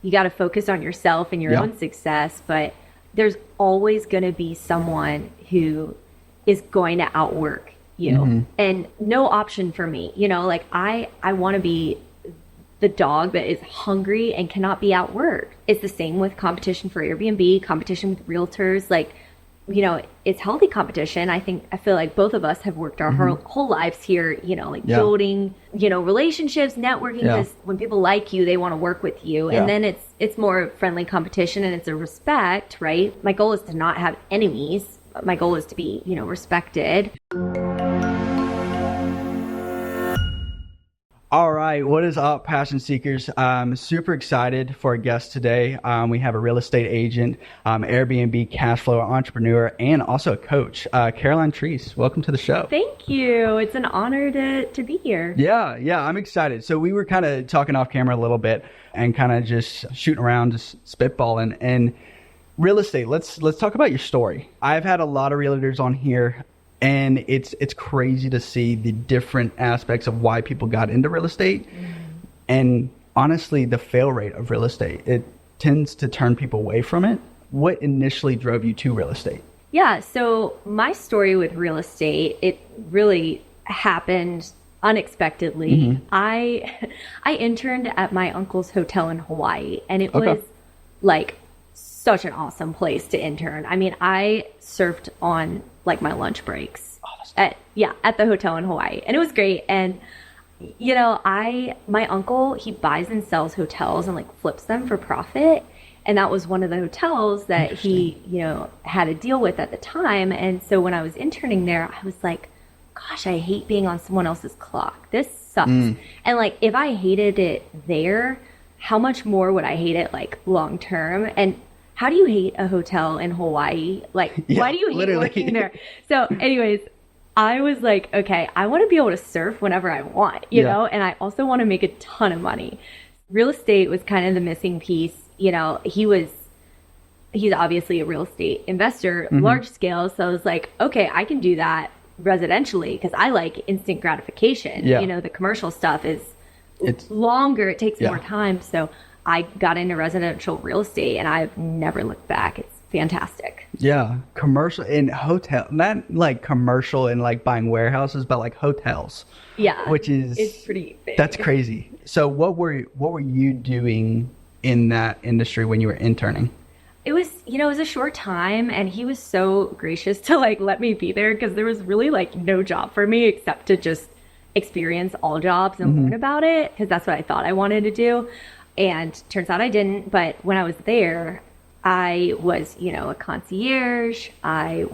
you got to focus on yourself and your own success, but there's always going to be someone who is going to outwork you, and no option for me. You know, like I want to be the dog that is hungry and cannot be outworked. It's the same with competition for Airbnb, competition with realtors. Like, you know, it's healthy competition. I feel like both of us have worked our whole lives here, you know, like building, you know, relationships, networking, because when people like you, they want to work with you. And then it's more friendly competition, and it's a respect, right? My goal is to not have enemies. My goal is to be, you know, respected. All right, what is up, Passion Seekers? I'm super excited for a guest today. We have a real estate agent, Airbnb cash flow entrepreneur, and also a coach, Caroline Treese. Welcome to the show. Thank you. It's an honor to be here. Yeah, I'm excited. So we were kind of talking off camera a little bit and kind of just shooting around, just spitballing. And real estate, let's talk about your story. I've had a lot of realtors on here, and it's crazy to see the different aspects of why people got into real estate. And honestly, the fail rate of real estate, it tends to turn people away from it. What initially drove you to real estate? Yeah, so my story with real estate, it really happened unexpectedly. I interned at my uncle's hotel in Hawaii, and it was like such an awesome place to intern. I mean, I surfed on like my lunch breaks at the hotel in Hawaii, and it was great. And you know, my uncle, he buys and sells hotels and like flips them for profit, and that was one of the hotels that he, you know, had a deal with at the time. And so when I was interning there, I was like, gosh, I hate being on someone else's clock. This sucks. And like, if I hated it there, how much more would I hate it like long term? And how do you hate a hotel in Hawaii? Like, why do you hate working there? So anyways, I was like, okay, I want to be able to surf whenever I want, you know, and I also want to make a ton of money. Real estate was kind of the missing piece. You know, he's obviously a real estate investor, large scale. So I was like, okay, I can do that residentially because I like instant gratification. You know, the commercial stuff it's longer. It takes more time. So I got into residential real estate, and I've never looked back. It's fantastic. Yeah. Commercial and hotel, not like commercial and like buying warehouses, but like hotels. Yeah. Which is, it's pretty big. That's crazy. So what were you doing in that industry when you were interning? It was, you know, it was a short time, and he was so gracious to like let me be there because there was really like no job for me except to just experience all jobs and learn about it, because that's what I thought I wanted to do. And turns out I didn't. But when I was there, I was, you know, a concierge. I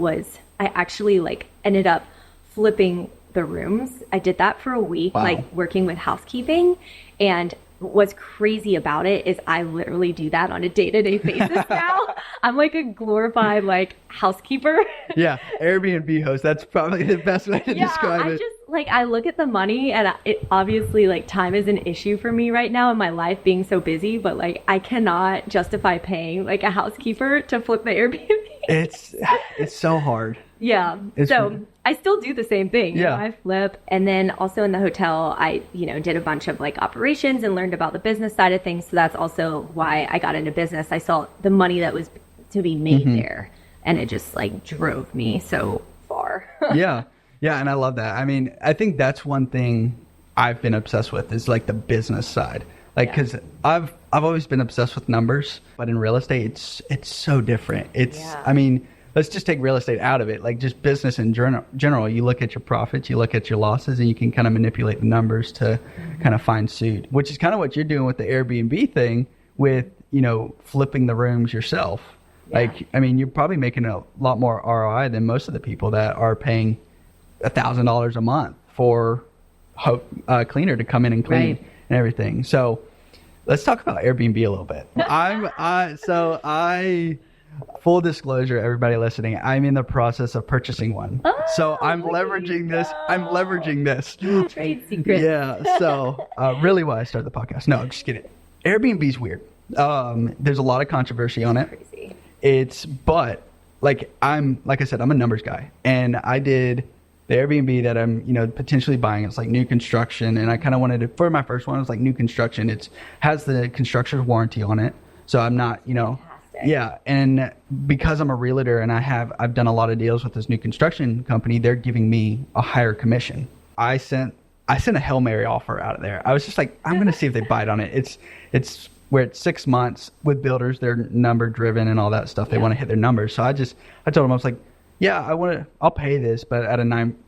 actually like ended up flipping the rooms. I did that for a week, like working with housekeeping. And what's crazy about it is I literally do that on a day-to-day basis now. I'm like a glorified like housekeeper. Yeah, Airbnb host. That's probably the best way to describe it. I look at the money, and it obviously like time is an issue for me right now in my life being so busy, but like I cannot justify paying like a housekeeper to flip the Airbnb. It's so hard. Yeah. I still do the same thing. Yeah. You know, I flip. And then also in the hotel, I, you know, did a bunch of like operations and learned about the business side of things. So that's also why I got into business. I saw the money that was to be made there, and it just like drove me so far. Yeah. And I love that. I mean, I think that's one thing I've been obsessed with is like the business side. Like, cause I've always been obsessed with numbers, but in real estate, it's so different. I mean, let's just take real estate out of it. Like just business in general, you look at your profits, you look at your losses, and you can kind of manipulate the numbers to kind of find suit, which is kind of what you're doing with the Airbnb thing with, you know, flipping the rooms yourself. Like, I mean, you're probably making a lot more ROI than most of the people that are paying $1,000 a month for a cleaner to come in and clean and everything. So let's talk about Airbnb a little bit. Full disclosure, everybody listening, I'm in the process of purchasing one. So I'm leveraging this. Trade secret. Yeah. So really why I started the podcast. No, I'm just kidding. Airbnb's weird. There's a lot of controversy on it. Crazy. But like I said, I'm a numbers guy, and I did the Airbnb that I'm, potentially buying, it's like new construction. And I kind of wanted to, for my first one, it was like new construction. It's has the construction warranty on it. So I'm not, Fantastic. yeah. And because I'm a realtor and I've done a lot of deals with this new construction company, they're giving me a higher commission. I sent a Hail Mary offer out of there. I was just like, I'm going to see if they bite on it. It's where it's 6 months with builders, they're number driven and all that stuff. They want to hit their numbers. So I told them, I was like, yeah, I'll pay this, but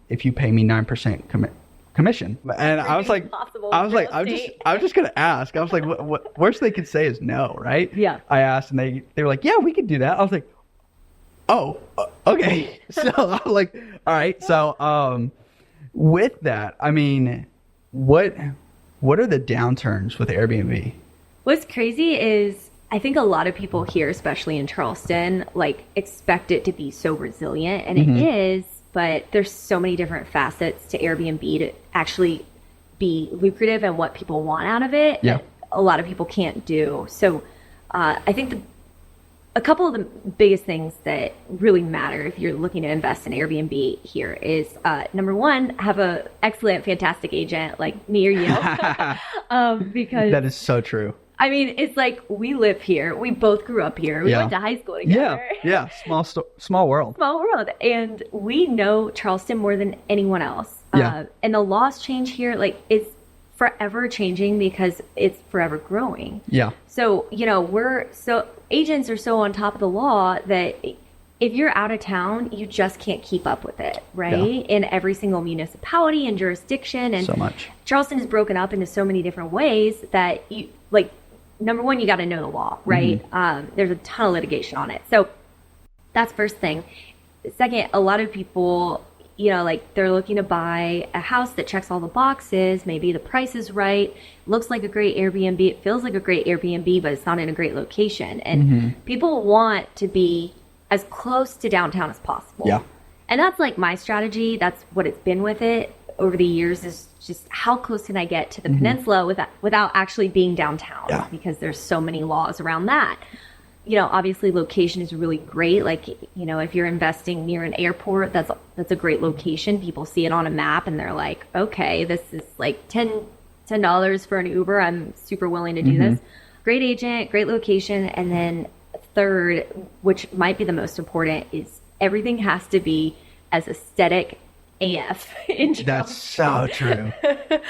if you pay me 9% commission. And I was like, I was just going to ask. I was like, what worst they could say is no, right? Yeah. I asked and they were like, yeah, we could do that. I was like, oh, okay. So I'm like, all right. So, with that, I mean, what are the downturns with Airbnb? What's crazy is I think a lot of people here, especially in Charleston, like expect it to be so resilient, and it is, but there's so many different facets to Airbnb to actually be lucrative and what people want out of it that a lot of people can't do. So I think a couple of the biggest things that really matter if you're looking to invest in Airbnb here is number one, have a excellent, fantastic agent like me or you. Because that is so true. I mean, it's like we live here. We both grew up here. We went to high school together. Yeah. Small world. Small world. And we know Charleston more than anyone else. Yeah. And the laws change here. Like, it's forever changing because it's forever growing. Yeah. So, agents are so on top of the law that if you're out of town, you just can't keep up with it, right? Yeah. In every single municipality and jurisdiction. And so much. Charleston is broken up into so many different ways that number one, you got to know the law, right? There's a ton of litigation on it. So that's first thing. Second, a lot of people, they're looking to buy a house that checks all the boxes. Maybe the price is right. Looks like a great Airbnb. It feels like a great Airbnb, but it's not in a great location. And people want to be as close to downtown as possible. Yeah. And that's like my strategy. That's what it's been with it over the years, is just how close can I get to the peninsula without actually being downtown? Yeah. Because there's so many laws around that. Obviously location is really great. Like, if you're investing near an airport, that's a great location. People see it on a map and they're like, okay, this is like $10 for an Uber. I'm super willing to do this. Great agent, great location. And then third, which might be the most important, is everything has to be as aesthetic AF. That's so true.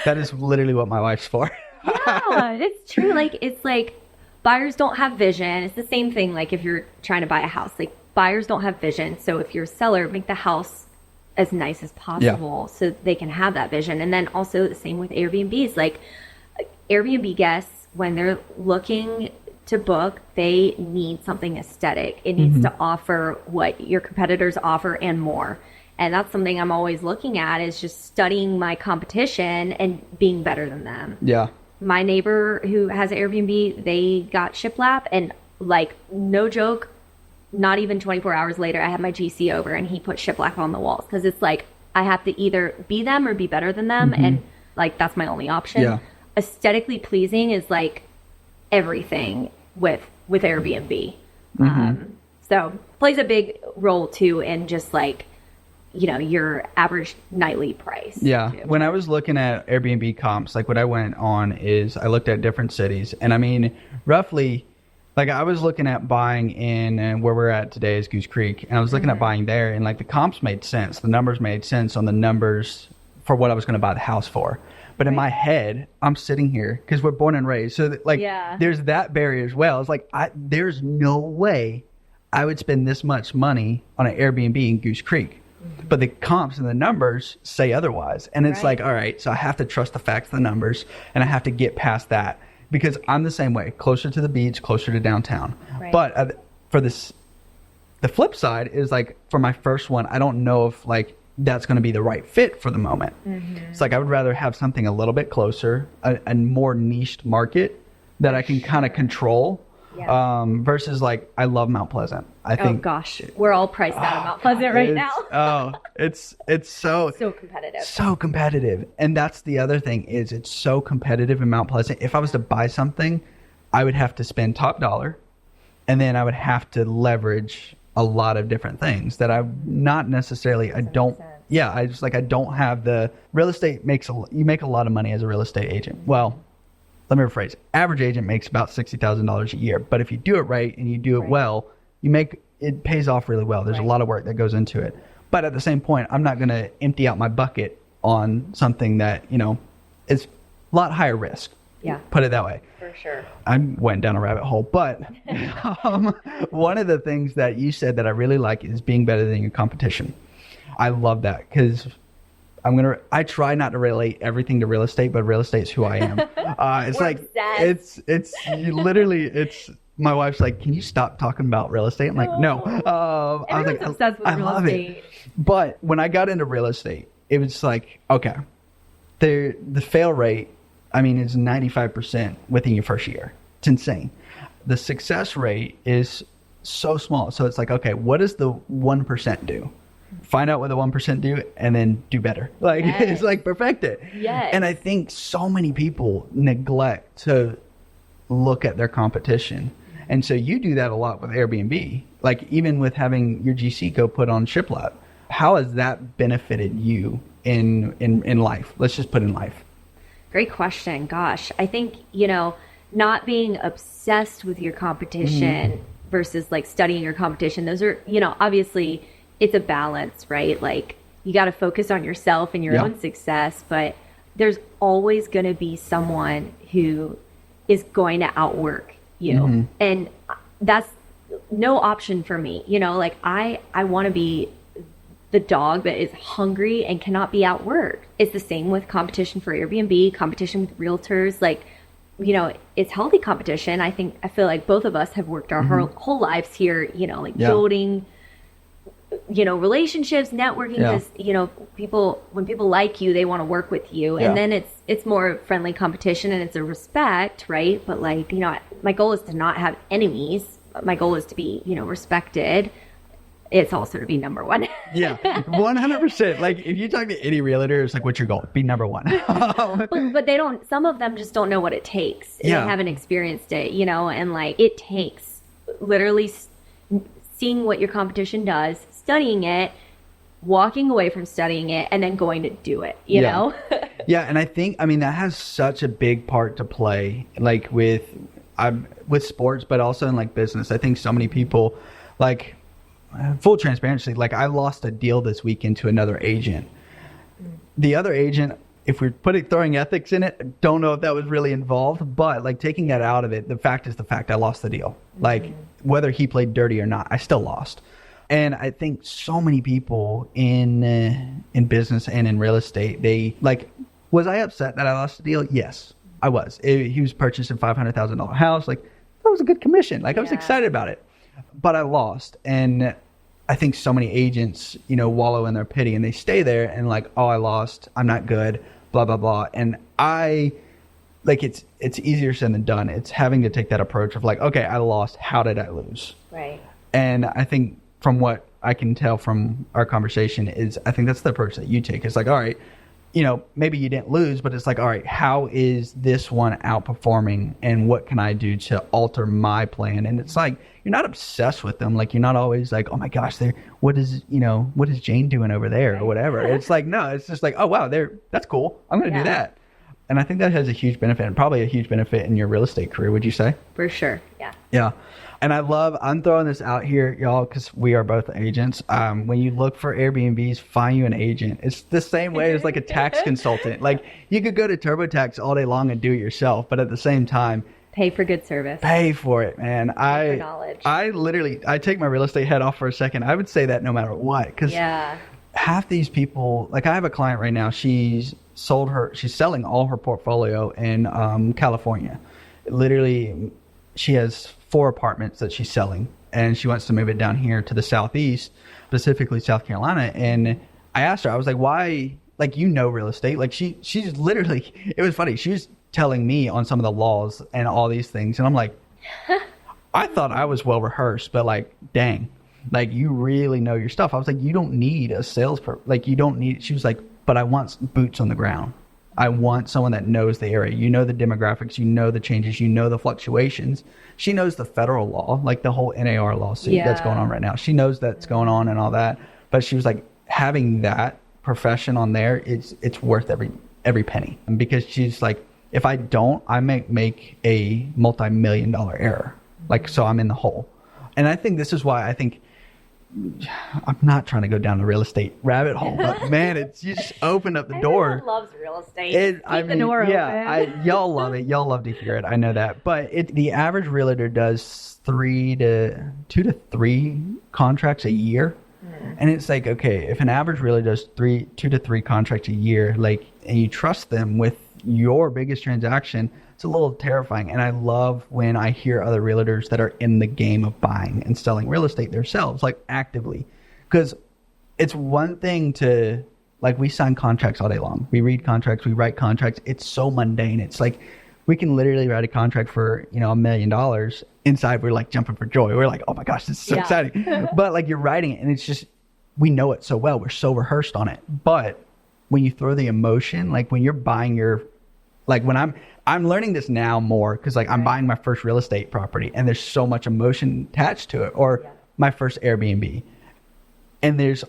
That is literally what my wife's for. Yeah, it's true. It's like buyers don't have vision. It's the same thing. Like if you're trying to buy a house, like buyers don't have vision. So if you're a seller, make the house as nice as possible so they can have that vision. And then also the same with Airbnbs. Like Airbnb guests, when they're looking to book, they need something aesthetic. It needs to offer what your competitors offer and more. And that's something I'm always looking at, is just studying my competition and being better than them. Yeah. My neighbor who has an Airbnb, they got shiplap, and no joke, not even 24 hours later, I had my GC over and he put shiplap on the walls, because it's like I have to either be them or be better than them, and that's my only option. Yeah. Aesthetically pleasing is everything with Airbnb. So plays a big role too in just your average nightly price. Yeah. Too. When I was looking at Airbnb comps, what I went on is I looked at different cities, and I mean, roughly, I was looking at buying in where we're at today is Goose Creek, and I was looking at buying there, and the comps made sense. The numbers made sense on the numbers for what I was going to buy the house for. But in my head, I'm sitting here because we're born and raised. So there's that barrier as well. It's there's no way I would spend this much money on an Airbnb in Goose Creek. But the comps and the numbers say otherwise. And it's all right, so I have to trust the facts of the numbers, and I have to get past that, because I'm the same way, closer to the beach, closer to downtown. Right. But for this, the flip side is for my first one, I don't know if that's going to be the right fit for the moment. It's I would rather have something a little bit closer, a more niched market that I can kind of control. Yeah. Versus I love Mount Pleasant. I think. Oh gosh, we're all priced out of Mount Pleasant right now. It's so competitive. So competitive. And that's the other thing, is it's so competitive in Mount Pleasant. If I was to buy something, I would have to spend top dollar, and then I would have to leverage a lot of different things that I'm not necessarily, yeah, I just like, I don't have the real estate you make a lot of money as a real estate agent. Well, let me rephrase. Average agent makes about $60,000 a year. But if you do it right and you do it well, it pays off really well. There's a lot of work that goes into it. But at the same point, I'm not going to empty out my bucket on something that, is a lot higher risk. Yeah. Put it that way. For sure. I went down a rabbit hole. But one of the things that you said that I really like is being better than your competition. I love that because I try not to relate everything to real estate, but real estate is who I am. It's We're like, obsessed. it's my wife's like, can you stop talking about real estate? I'm like, no. I was like, obsessed with real estate. It. But when I got into real estate, it was like, okay, the fail rate, is 95% within your first year. It's insane. The success rate is so small. So it's like, okay, what does the 1% do? Find out what the 1% do and then do better. Like, it's like perfect it. Yes. And I think so many people neglect to look at their competition. And so you do that a lot with Airbnb, like even with having your GC go put on Shiplap. How has that benefited you in life? Let's just put in life. Great question. Gosh, I think, not being obsessed with your competition versus like studying your competition. Those are, obviously it's a balance, right? Like you got to focus on yourself and your own success, but there's always going to be someone who is going to outwork you. And that's no option for me. Like I want to be the dog that is hungry and cannot be outworked. It's the same with competition for Airbnb, competition with realtors. Like, it's healthy competition. I feel like both of us have worked our whole lives here, building, relationships, networking, because, when people like you, they want to work with you. And then it's more friendly competition and it's a respect, right? But like, my goal is to not have enemies. My goal is to be, respected. It's also to be number one. Yeah, 100%. Like if you talk to any realtor, it's like, what's your goal? Be number one. but they don't, some of them just don't know what it takes. They haven't experienced it, and like it takes literally seeing what your competition does, studying it, walking away from studying it, and then going to do it, you know? Yeah, and I think, that has such a big part to play, like with sports, but also in like business. I think so many people, like, full transparency, like I lost a deal this weekend to another agent. The other agent, if we're throwing ethics in it, don't know if that was really involved, but like taking that out of it, the fact is the fact, I lost the deal. Like whether he played dirty or not, I still lost. And I think so many people in business and in real estate, they like, was I upset that I lost the deal? Yes, I was. He was purchasing $500,000 house. Like that was a good commission. Like I was excited about it. But I lost. And I think so many agents, wallow in their pity and they stay there and like, oh, I lost. I'm not good, blah, blah, blah. And it's easier said than done. It's having to take that approach of like, okay, I lost. How did I lose? Right. And I think from what I can tell from our conversation is I think that's the approach that you take. It's like, all right, maybe you didn't lose, but it's like, all right, how is this one outperforming and what can I do to alter my plan? And it's like, you're not obsessed with them. Like you're not always like, oh my gosh, what is Jane doing over there or whatever. It's like, no, it's just like, oh wow, that's cool. I'm going to do that. And I think that has a huge benefit and probably a huge benefit in your real estate career. Would you say? For sure. Yeah. Yeah. And I'm throwing this out here, y'all, because we are both agents. When you look for Airbnbs, find you an agent. It's the same way as like a tax consultant. Like you could go to TurboTax all day long and do it yourself, but at the same time, pay for good service. Pay for it, man. Pay for knowledge. I take my real estate head off for a second. I would say that no matter what, because half these people, like I have a client right now. She's selling all her portfolio in California. Literally, she has 4 apartments that she's selling and she wants to move it down here to the Southeast, specifically South Carolina. And I asked her, I was like, why, like, real estate? Like she's literally, it was funny. She was telling me on some of the laws and all these things. And I'm like, I thought I was well rehearsed, but like, dang, like you really know your stuff. I was like, you don't need a salesperson. Like you don't need, she was like, but I want boots on the ground. I want someone that knows the area. The demographics, the changes, the fluctuations. She knows the federal law, like the whole NAR lawsuit that's going on right now. She knows that's going on and all that. But she was like, having that profession on there, it's worth every penny. And because she's like, if I don't, I make a multi-million-dollar error. Like, so I'm in the hole. And I think this is why I'm not trying to go down the real estate rabbit hole, but man, it's you just opened up the door. Everyone loves real estate. The door open. Y'all love it. Y'all love to hear it. I know that. But the average realtor does 2 to 3 contracts a year. And it's like, okay, if an average realtor does 2 to 3 contracts a year, like, and you trust them with your biggest transaction, it's a little terrifying. And I love when I hear other realtors that are in the game of buying and selling real estate themselves, like actively, because it's one thing to, like, we sign contracts all day long. We read contracts, we write contracts. It's so mundane. It's like, we can literally write a contract for, $1 million. Inside, we're like jumping for joy. We're like, oh my gosh, this is so exciting. But like, you're writing it and it's just, we know it so well. We're so rehearsed on it. But when you throw the emotion, like when you're buying when I'm learning this now more, because like I'm buying my first real estate property and there's so much emotion attached to it, or my first Airbnb. And there's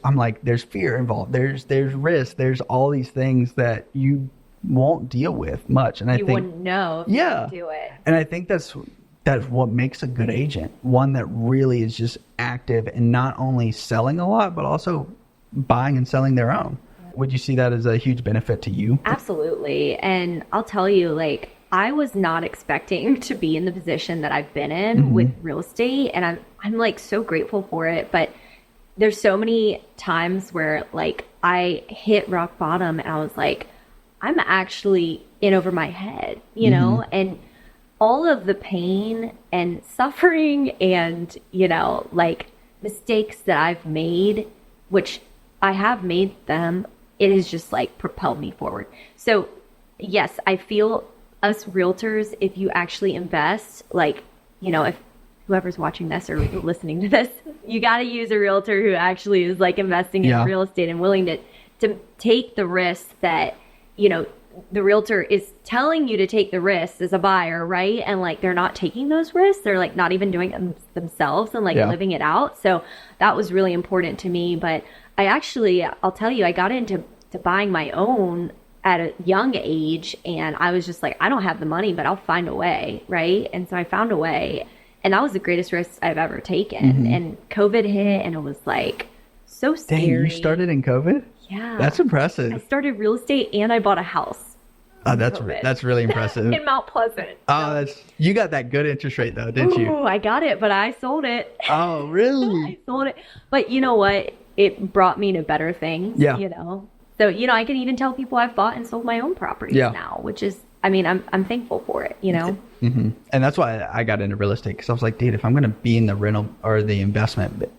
fear involved. There's risk. There's all these things that you won't deal with much. And you wouldn't know if you didn't do it. And I think that's what makes a good agent. One that really is just active and not only selling a lot, but also buying and selling their own. Would you see that as a huge benefit to you? Absolutely. And I'll tell you, like, I was not expecting to be in the position that I've been in with real estate. And I'm like so grateful for it. But there's so many times where like I hit rock bottom and I was like, I'm actually in over my head, and all of the pain and suffering and, like mistakes that I've made, which I have made them, it has just like propelled me forward. So yes, I feel us realtors, if you actually invest, like, if whoever's watching this or listening to this, you got to use a realtor who actually is like investing in real estate and willing to take the risk that, the realtor is telling you to take the risks as a buyer, right? And like, they're not taking those risks. They're like not even doing it themselves and like living it out. So that was really important to me. But I'll tell you, I got into buying my own at a young age, and I was just like, I don't have the money, but I'll find a way, right? And so I found a way, and that was the greatest risk I've ever taken. And COVID hit, and it was like so scary. Dang, you started in COVID? Yeah. That's impressive. I started real estate and I bought a house. Oh, that's really impressive. In Mount Pleasant. Oh, you got that good interest rate though, didn't you? I got it, but I sold it. Oh, really? I sold it. But you know what? It brought me to better things. Yeah. So, I can even tell people I've bought and sold my own properties now, which is, I'm thankful for it, And that's why I got into real estate, because I was like, dude, if I'm going to be in the rental or the investment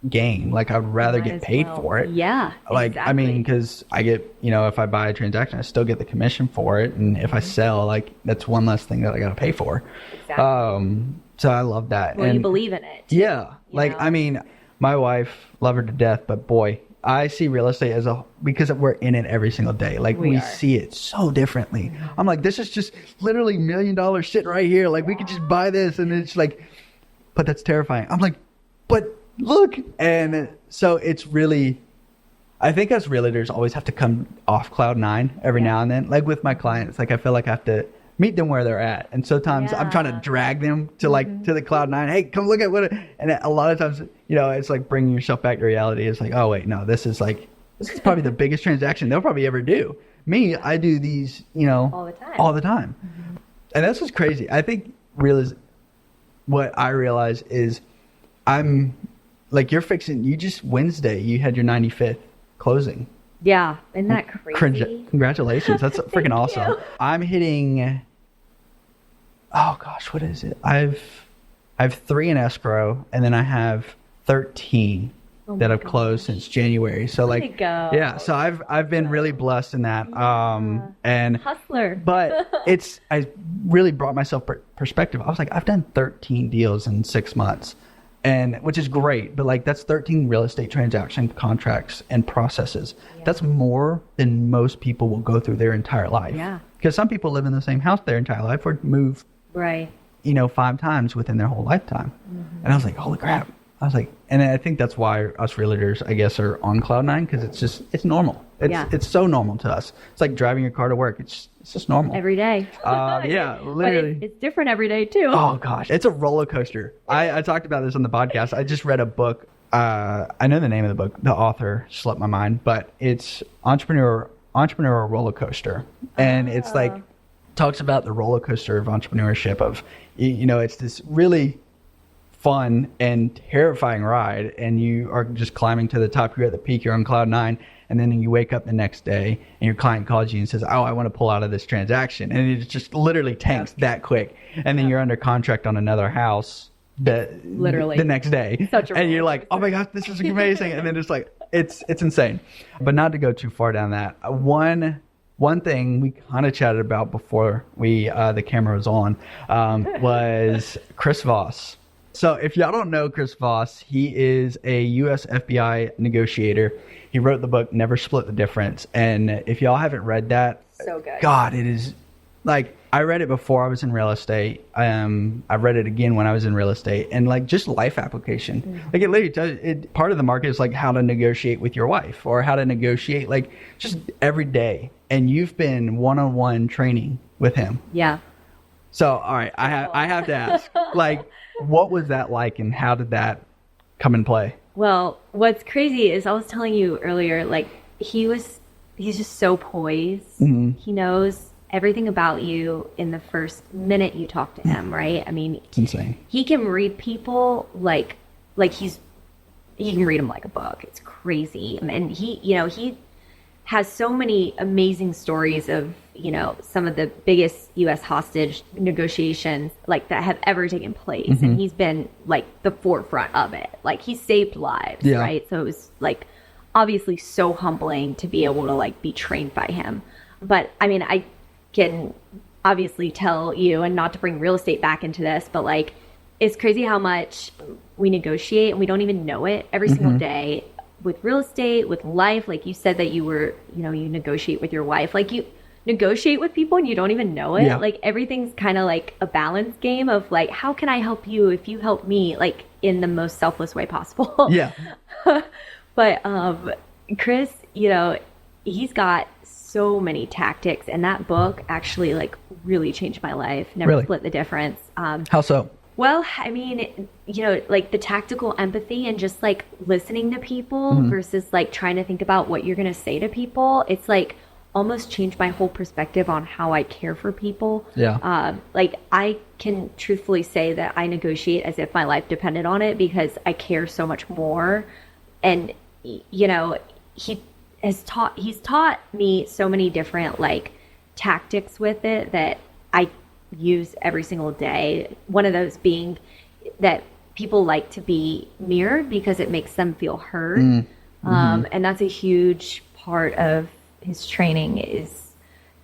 game, like, I'd rather get paid for it. Yeah. Like, exactly. because I get, if I buy a transaction, I still get the commission for it. And if I sell, like, that's one less thing that I got to pay for. Exactly. So I love that. Well, you believe in it. Yeah. My wife, love her to death, but boy, I see real estate because we're in it every single day. Like, we see it so differently. I'm like, this is just literally $1 million shit right here. Like, we could just buy this, and it's like, but that's terrifying. I'm like, but look. And so it's really, I think us realtors always have to come off cloud 9 every now and then. Like with my clients, like I feel like I have to meet them where they're at. And sometimes I'm trying to drag them to to the cloud 9. Hey, come look at and a lot of times, it's like bringing yourself back to reality. It's like, oh wait, no, this is probably the biggest transaction they'll probably ever do. Me, I do these, all the time. And that's what's crazy. I think what I realize is I'm like, you just Wednesday, you had your 95th closing. Yeah. Isn't that crazy? Congratulations. That's freaking awesome. I'm hitting, oh gosh, what is it? I have 3 in escrow, and then I have 13 that I've closed since January. So yeah, so I've been really blessed in that. And hustler. But I really brought myself perspective. I was like, I've done 13 deals in 6 months. And which is great, but like, that's 13 real estate transaction contracts and processes. Yeah. That's more than most people will go through their entire life. Yeah. Because some people live in the same house their entire life or move, 5 times within their whole lifetime. And I was like, holy crap. I was like, and I think that's why us realtors, I guess, are on cloud 9, because it's normal. It's so normal to us. It's like driving your car to work. It's just normal. Every day. Yeah, literally. But it's different every day too. Oh gosh, it's a roller coaster. I talked about this on the podcast. I just read a book. I know the name of the book. The author slipped my mind, but it's Entrepreneur Roller Coaster, and it's like talks about the roller coaster of entrepreneurship. Of it's this really fun and terrifying ride, and you are just climbing to the top. You're at the peak. You're on cloud 9, and then you wake up the next day, and your client calls you and says, "Oh, I want to pull out of this transaction," and it just literally tanks that quick, and then you're under contract on another house literally the next day. And you're like, oh my gosh, this is amazing. And then it's like, it's insane. But not to go too far down that. One thing we kind of chatted about before the camera was on was Chris Voss. So if y'all don't know Chris Voss, he is a US FBI negotiator. He wrote the book Never Split the Difference. And if y'all haven't read that, so good. God, it is like, I read it before I was in real estate. I read it again when I was in real estate, and like just life application. Mm-hmm. Like it literally does. Part of the market is like how to negotiate with your wife, or how to negotiate like just every day. And you've been one-on-one training with him. Yeah. So all right, I have to ask, like, what was that like, and how did that come in play? Well, what's crazy is I was telling you earlier, like he's just so poised. Mm-hmm. He knows everything about you in the first minute you talk to him, right? I mean, it's insane. He can read people like he can read them like a book. It's crazy. And he has so many amazing stories of, some of the biggest US hostage negotiations like that have ever taken place. Mm-hmm. And he's been like the forefront of it. Like he saved lives, right? So it was like obviously so humbling to be able to like be trained by him. But I mean, I can obviously tell you, and not to bring real estate back into this, but like it's crazy how much we negotiate and we don't even know it every single day with real estate, with life. Like you said that you were, you negotiate with your wife, like you negotiate with people and you don't even know it. Yeah. Like everything's kind of like a balance game of like, how can I help you if you help me, like in the most selfless way possible. Yeah. But Chris, he's got so many tactics, and that book actually like really changed my life. Never Split the Difference. How so? Well, I mean, like the tactical empathy and just like listening to people versus like trying to think about what you're going to say to people. It's like almost changed my whole perspective on how I care for people. Yeah. Like I can truthfully say that I negotiate as if my life depended on it because I care so much more. And, he's taught me so many different like tactics with it that I use every single day. One of those being that people like to be mirrored because it makes them feel heard. And that's a huge part of his training.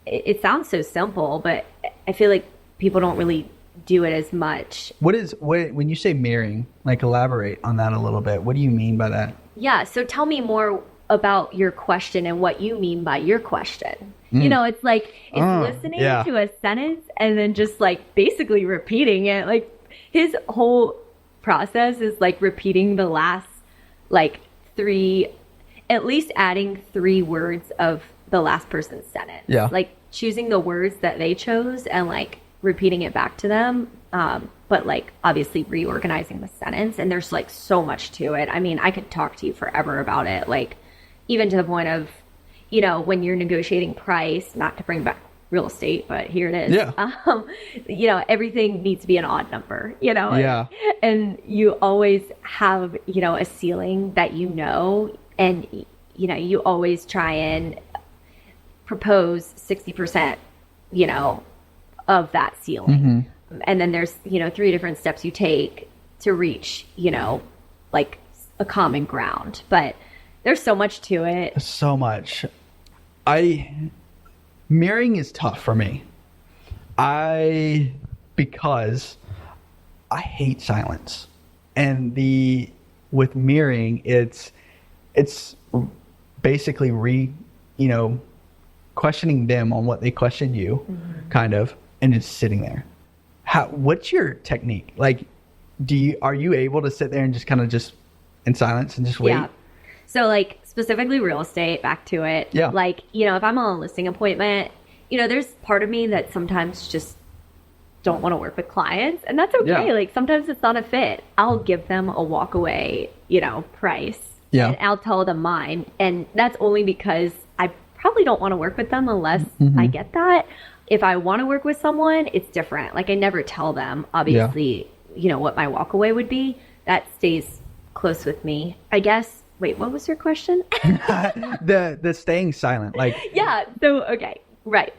It sounds so simple, but I feel like people don't really do it as much. When you say mirroring, like elaborate on that a little bit. What do you mean by that? Yeah. So tell me more about your question and what you mean by your question. It's like listening to a sentence and then just like basically repeating it. Like his whole process is like repeating the last like 3, at least adding 3 words of the last person's sentence. Yeah. Like choosing the words that they chose and like repeating it back to them. But like obviously reorganizing the sentence. And there's like so much to it. I mean, I could talk to you forever about it. Like even to the point of, when you're negotiating price, not to bring back real estate, but here it is. Yeah. Everything needs to be an odd number, Yeah. And you always have, a ceiling that and, you always try and propose 60%, of that ceiling. And then there's, 3 different steps you take to reach, like a common ground. But there's so much to it. So much. Mirroring is tough for me. Because I hate silence. And with mirroring, it's basically questioning them on what they questioned you, kind of, and just sitting there. What's your technique? Like, are you able to sit there and just kind of just in silence and just wait? Yeah. So like specifically real estate, back to it. Yeah. Like, if I'm on a listing appointment, there's part of me that sometimes just don't want to work with clients, and that's okay. Yeah. Like, sometimes it's not a fit. I'll give them a walk away, price. Yeah. And I'll tell them mine. And that's only because I probably don't want to work with them unless I get that. If I want to work with someone, it's different. Like, I never tell them, obviously, what my walk away would be. That stays close with me. I guess, wait, what was your question? the staying silent. Like, yeah. So, okay. Right.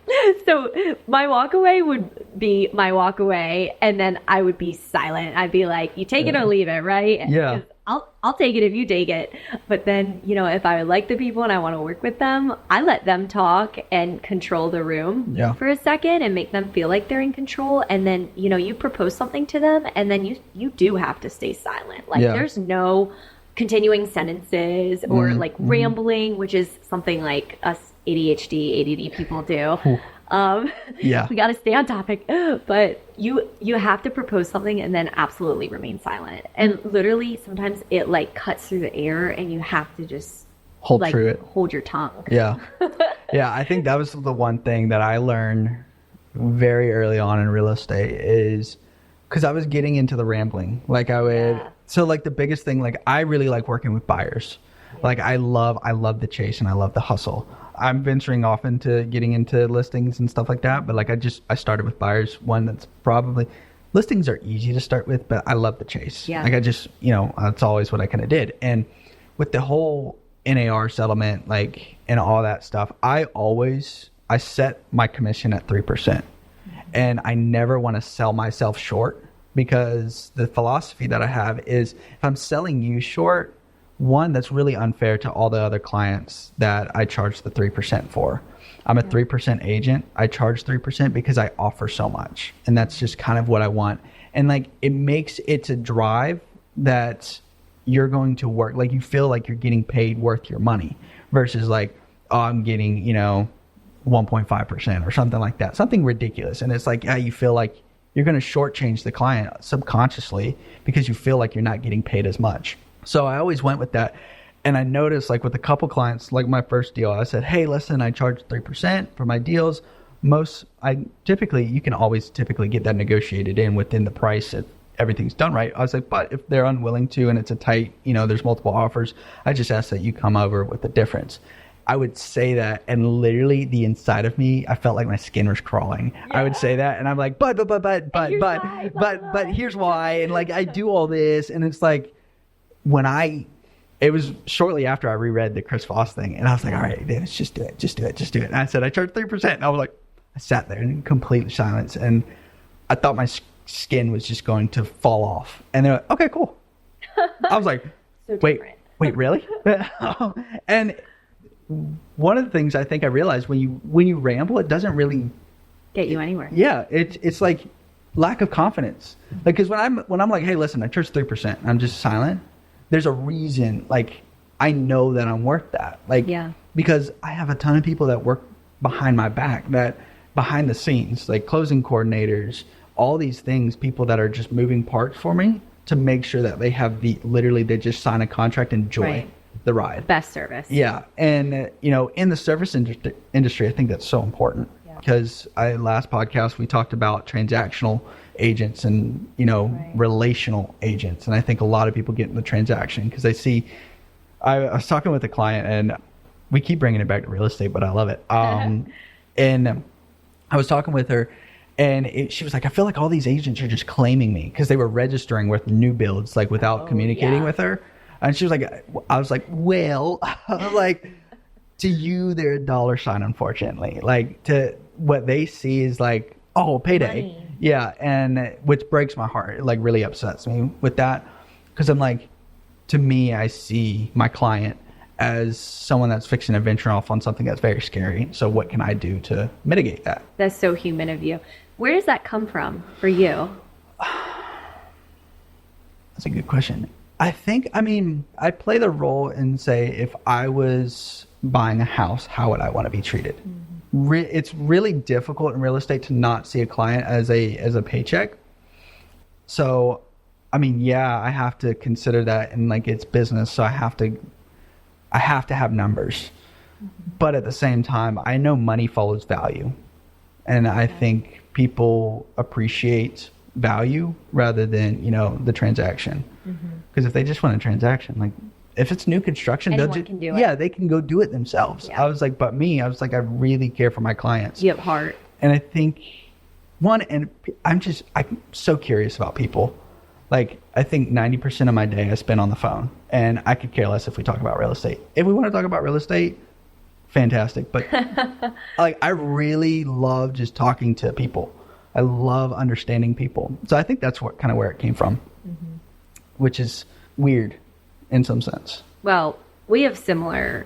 So my walk away would be my walk away, and then I would be silent. I'd be like, you take it or leave it, right? Yeah. I'll take it if you take it. But then, if I like the people and I want to work with them, I let them talk and control the room for a second and make them feel like they're in control. And then, you propose something to them, and then you do have to stay silent. Like, there's no continuing sentences or like rambling, which is something like us ADD people do. We got to stay on topic, but you have to propose something and then absolutely remain silent. And literally sometimes it like cuts through the air and you have to just hold your tongue. Yeah. Yeah. I think that was the one thing that I learned very early on in real estate is because I was getting into the rambling. Like so like the biggest thing, like I really like working with buyers. Like I love the chase and I love the hustle. I'm venturing off into getting into listings and stuff like that. But like I started with buyers. One that's probably, listings are easy to start with, but I love the chase. Yeah. Like I just, that's always what I kind of did. And with the whole NAR settlement, like, and all that stuff, I set my commission at 3%. And I never want to sell myself short, because the philosophy that I have is if I'm selling you short, one, that's really unfair to all the other clients that I charge the 3% for. I'm a 3% agent. I charge 3% because I offer so much. And that's just kind of what I want. And like, it's a drive that you're going to work. Like you feel like you're getting paid worth your money versus like, oh, I'm getting, 1.5% or something like that. Something ridiculous. And it's like, you feel like you're going to shortchange the client subconsciously because you feel like you're not getting paid as much. So I always went with that. And I noticed like with a couple clients, like my first deal, I said, hey, listen, I charge 3% for my deals. You can always typically get that negotiated in within the price if everything's done right. I was like, but if they're unwilling to, and it's a tight, there's multiple offers, I just ask that you come over with the difference. I would say that, and literally the inside of me, I felt like my skin was crawling. Yeah. I would say that, and I'm like, but here's why, and like I do all this, and it's like it was shortly after I reread the Chris Voss thing, and I was like, all right, Davis, just do it. And I said, I charge 3%, and I was like, I sat there in complete silence, and I thought my skin was just going to fall off, and they're like, okay, cool. I was like, so wait, really? And one of the things I think I realized when you ramble, it doesn't really get you anywhere. Yeah, it's like lack of confidence. Like, because when I'm like, hey, listen, I charge 3%, I'm just silent. There's a reason. Like, I know that I'm worth that. Like, because I have a ton of people that work behind my back, that behind the scenes, like closing coordinators, all these things, people that are just moving parts for me to make sure that they have they just sign a contract and enjoy the ride. Best service. Yeah. And, in the service industry, I think that's so important because last podcast, we talked about transactional agents and, relational agents. And I think a lot of people get in the transaction because they see, I was talking with a client and we keep bringing it back to real estate, but I love it. And I was talking with her and she was like, I feel like all these agents are just claiming me because they were registering with new builds, like without communicating with her. And she was like, I was like, well, like to you, they're a dollar sign, unfortunately. Like to what they see is like, oh, payday. Money. Yeah. And which breaks my heart. It like really upsets me with that. Cause I'm like, to me, I see my client as someone that's fixing to venture off on something that's very scary. So what can I do to mitigate that? That's so human of you. Where does that come from for you? That's a good question. I play the role and say, if I was buying a house, how would I want to be treated? Mm-hmm. It's really difficult in real estate to not see a client as a paycheck. So, I have to consider that, and like it's business. So I have to I have to have numbers. But at the same time, I know money follows value. And I think people appreciate value rather than, the transaction. Because if they just want a transaction, like if it's new construction, anyone can do it. Yeah, they can go do it themselves. Yeah. I was like, I really care for my clients. You have heart. And I think I'm so curious about people. Like, I think 90% of my day I spend on the phone, and I could care less if we talk about real estate. If we want to talk about real estate, fantastic. But like, I really love just talking to people. I love understanding people. So I think that's where it came from, which is weird in some sense. Well, we have similar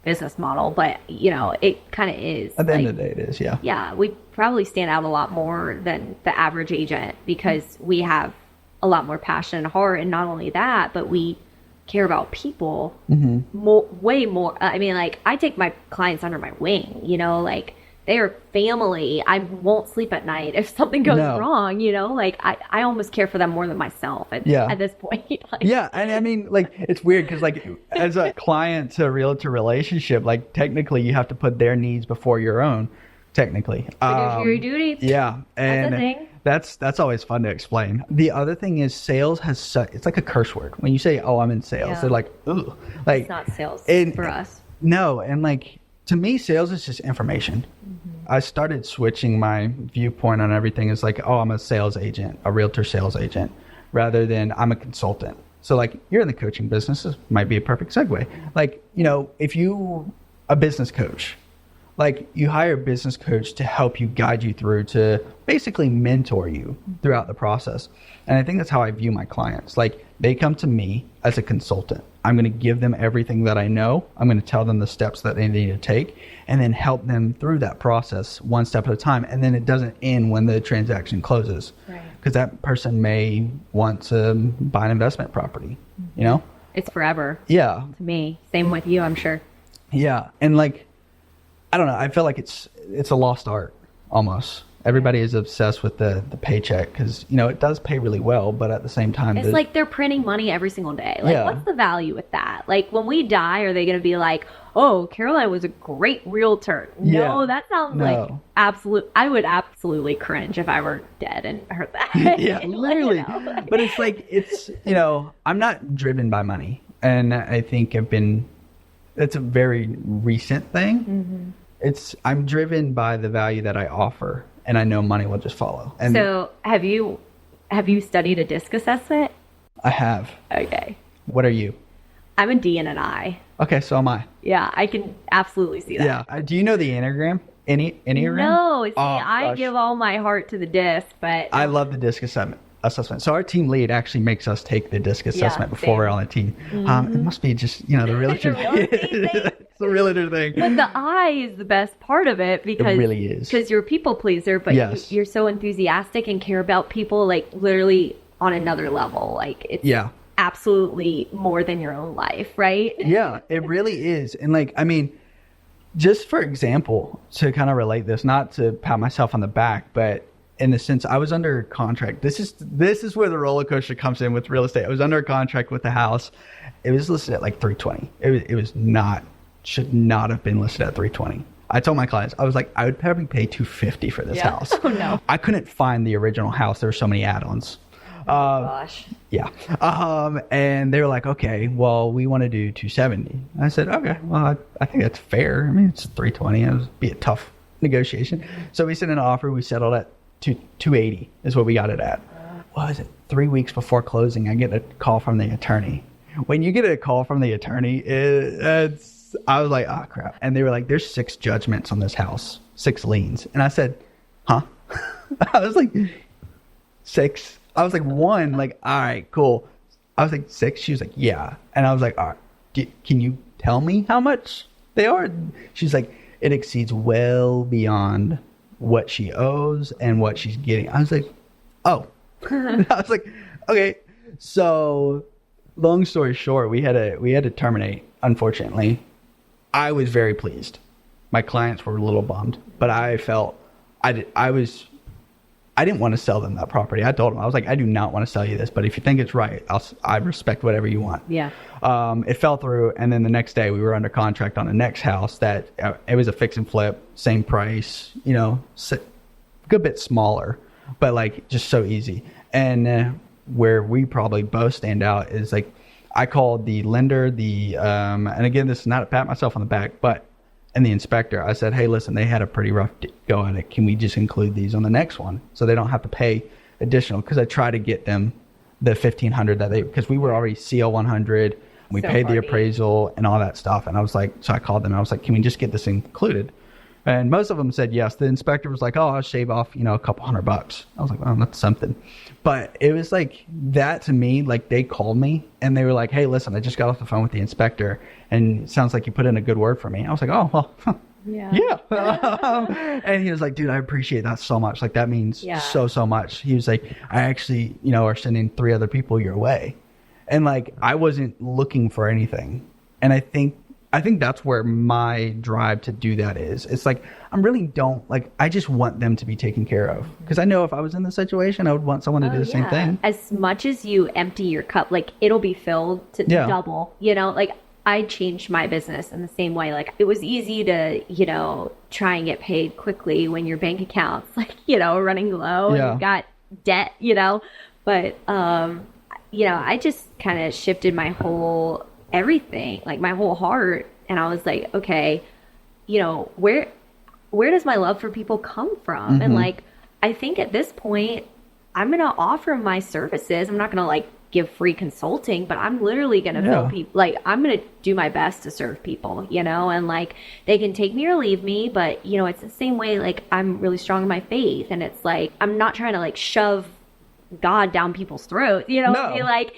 business model, but it kind of is. At the end of the day, it is, yeah. Yeah, we probably stand out a lot more than the average agent because we have a lot more passion and heart, and not only that, but we care about people way more. I mean, like, I take my clients under my wing, like they are family. I won't sleep at night if something goes wrong, like I almost care for them more than myself at this point. Like, yeah. And I mean, like, it's weird because, like, as a client to realtor relationship, like, technically you have to put their needs before your own, technically. Fiduciary duty. Yeah. And that's a thing. That's always fun to explain. The other thing is sales it's like a curse word. When you say, oh, I'm in sales, they're like, ooh. Like, it's not sales for us. No. And like, to me, sales is just information. I started switching my viewpoint on everything. It's like, oh, I'm a sales agent, a realtor sales agent, rather than I'm a consultant. So like, you're in the coaching business, this might be a perfect segue. Like, if you a business coach, like, you hire a business coach to help you, guide you through, to basically mentor you throughout the process. And I think that's how I view my clients. Like, they come to me as a consultant. I'm going to give them everything that I know. I'm going to tell them the steps that they need to take and then help them through that process one step at a time. And then it doesn't end when the transaction closes. Right. Because that person may want to buy an investment property, It's forever. Yeah. To me. Same with you, I'm sure. Yeah. And like, I don't know. I feel like it's a lost art almost. Everybody is obsessed with the paycheck because, it does pay really well. But at the same time, it's like they're printing money every single day. Like, what's the value with that? Like, when we die, are they going to be like, oh, Caroline was a great realtor? No, that sounds like I would absolutely cringe if I were dead and heard that. Yeah, literally. But it's like, I'm not driven by money. And I think it's a very recent thing. I'm driven by the value that I offer, and I know money will just follow. And so have you studied a DISC assessment? I have. Okay. What are you? I'm a D and an I. Okay, so am I. Yeah, I can absolutely see that. Yeah. Do you know the Enneagram? Enneagram? No, see, I give all my heart to the DISC, but I love the DISC assessment. So our team lead actually makes us take the DISC assessment before we're on the team. It must be just, the realtor it's the realtor thing. But the I is the best part of it because it really is. Because you're a people pleaser, but you're so enthusiastic and care about people, like, literally on another level. Like, it's absolutely more than your own life, right? Yeah, it really is. And like, I mean, just for example, to kind of relate this, not to pat myself on the back, but in the sense I was under contract. This is where the roller coaster comes in with real estate. I was under a contract with the house. It was listed at like $320. It should not have been listed at $320. I told my clients, I was like, I would probably pay $250 for this house. Oh no. I couldn't find the original house. There were so many add-ons. Oh gosh. Yeah. And they were like, okay, well, we want to do $270. I said, okay, well, I think that's fair. I mean, it's $320. It would be a tough negotiation. So we sent an offer. We settled at $280 is what we got it at. What was it? 3 weeks before closing, I get a call from the attorney. When you get a call from the attorney, I was like, oh crap. And they were like, there's 6 judgments on this house, 6 liens. And I said, huh? I was like, 6? I was like, 1. Like, all right, cool. I was like, 6? She was like, yeah. And I was like, all right, can you tell me how much they are? She's like, it exceeds well beyond what she owes and what she's getting. I was like, oh. I was like, okay. So long story short, we had to terminate, unfortunately. I was very pleased. My clients were a little bummed, but I felt I was I didn't want to sell them that property. I told them, I was like, I do not want to sell you this, but if you think it's right, I respect whatever you want. Yeah. It fell through, and then the next day we were under contract on the next house that it was a fix and flip, same price, you know, good bit smaller, but like just so easy. And where we probably both stand out is like, I called the lender, and again, this is not to pat myself on the back, and the inspector, I said, hey, listen, they had a pretty rough go at it. Can we just include these on the next one so they don't have to pay additional? Because I try to get them the $1,500 because we were already CL 100. We paid the appraisal and all that stuff. And I was like, so I called them. I was like, can we just get this included? And most of them said yes. The inspector was like, oh, I'll shave off, you know, a couple $100. I was like, well, that's something. But it was like that to me, like they called me and they were like, hey, listen, I just got off the phone with the inspector and it sounds like you put in a good word for me. I was like, oh, well, yeah. And he was like, dude, I appreciate that so much. Like that means so much. He was like, I actually, you know, are sending 3 other people your way. And like, I wasn't looking for anything. And I think that's where my drive to do that is. It's like, I just want them to be taken care of. Because I know if I was in this situation, I would want someone to do the same thing. As much as you empty your cup, like it'll be filled to double, you know, like I changed my business in the same way. Like it was easy to, you know, try and get paid quickly when your bank account's like, you know, running low and you've got debt, you know, but, you know, I just kind of shifted my whole everything, like my whole heart. And I was like, okay, you know, where does my love for people come from? Mm-hmm. And like, I think at this point, I'm going to offer my services. I'm not going to like give free consulting, but I'm literally going to fill people. Like, I'm going to do my best to serve people, you know, and like they can take me or leave me, but you know, it's the same way. Like I'm really strong in my faith. And it's like, I'm not trying to like shove God down people's throats, you know, be like,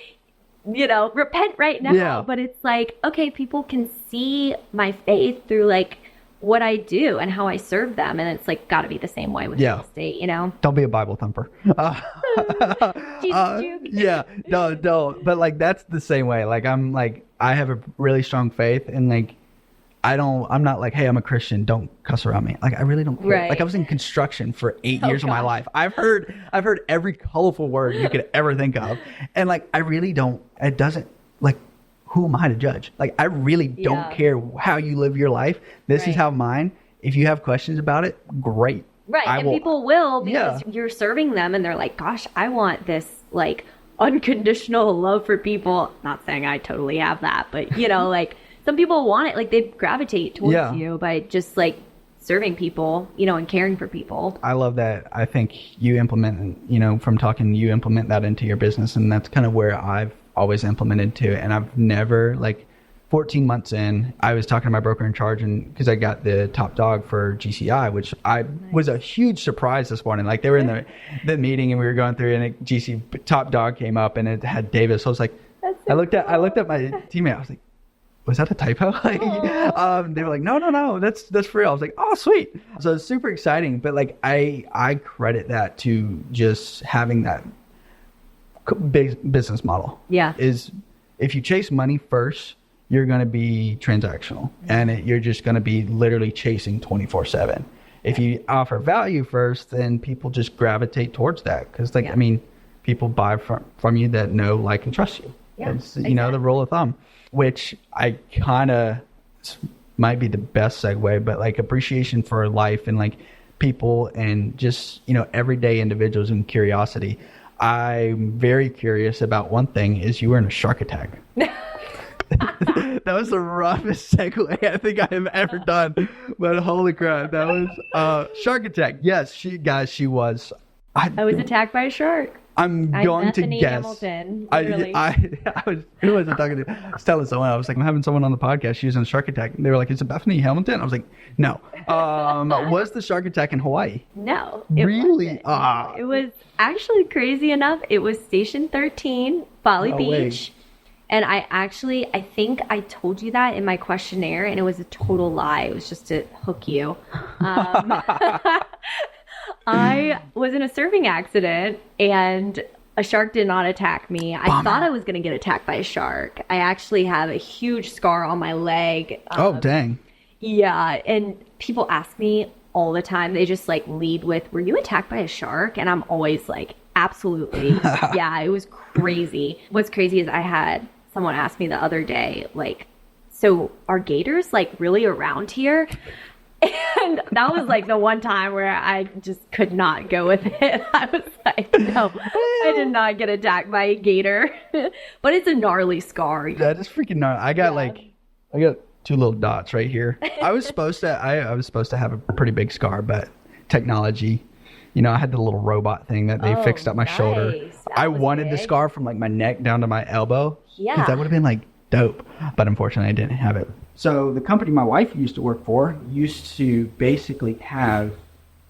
you know, repent right now. But it's like, okay, people can see my faith through like what I do and how I serve them. And it's like, got to be the same way with real estate, you know? Don't be a Bible thumper. No. But like, that's the same way. Like, I have a really strong faith and like, I'm not like, hey, I'm a Christian, don't cuss around me. Like, I really don't care. Right. Like, I was in construction for 8 years of my life. I've heard every colorful word you could ever think of. And like, I really don't, it doesn't, like, who am I to judge? Like, I really don't care how you live your life. This is how mine, if you have questions about it, great. Right. People will because you're serving them and they're like, gosh, I want this like unconditional love for people. Not saying I totally have that, but you know, like, some people want it, like they gravitate towards you by just like serving people, you know, and caring for people. I love that. I think you implement, you know, from talking, you implement that into your business. And that's kind of where I've always implemented too. And I've never, like 14 months in, I was talking to my broker in charge and because I got the top dog for GCI, which was a huge surprise this morning. Like they were in the meeting and we were going through and GC top dog came up and it had Davis. So I was like, I looked at my teammate. I was like, was that a typo? Like, they were like, no, that's for real. I was like, oh, sweet. So it's super exciting. But like, I credit that to just having that big business model. Yeah. Is if you chase money first, you're going to be transactional and you're just going to be literally chasing 24/7. If you offer value first, then people just gravitate towards that. Cause like, I mean, people buy from you that know, like, and trust you. Yeah, it's, you know, the rule of thumb. Which I kind of might be the best segue, but like appreciation for life and like people and just, you know, everyday individuals and curiosity. I'm very curious about one thing is you were in a shark attack. That was the roughest segue I think I have ever done. But holy crap, that was shark attack. Yes, she was. I was attacked by a shark. I'm going to guess. Hamilton, who was I talking to? I was telling someone, I was like, I'm having someone on the podcast. She was in a shark attack. And they were like, is it Bethany Hamilton? I was like, no. Was the shark attack in Hawaii? No. Really? It was actually crazy enough. It was Station 13, Folly Beach. And I think I told you that in my questionnaire and it was a total lie. It was just to hook you. I was in a surfing accident and a shark did not attack me. I thought I was going to get attacked by a shark. I actually have a huge scar on my leg. Oh, dang. Yeah. And people ask me all the time. They just like lead with, "Were you attacked by a shark?" And I'm always like, absolutely. Yeah, it was crazy. What's crazy is I had someone ask me the other day, like, "So are gators like really around here?" And that was like the one time where I just could not go with it. I was like, no, I did not get attacked by a gator. But it's a gnarly scar. That is freaking gnarly. I got 2 little dots right here. I was supposed to have a pretty big scar, but technology, I had the little robot thing that they fixed up my shoulder. I wanted the scar from like my neck down to my elbow. Yeah. Because that would have been like dope. But unfortunately I didn't have it. So the company my wife used to work for used to basically have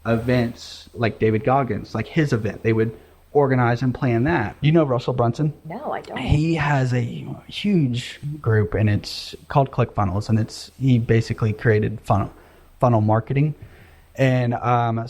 events like David Goggins, like his event. They would organize and plan that. You know Russell Brunson? No, I don't. He has a huge group, and it's called ClickFunnels, and he basically created funnel marketing. And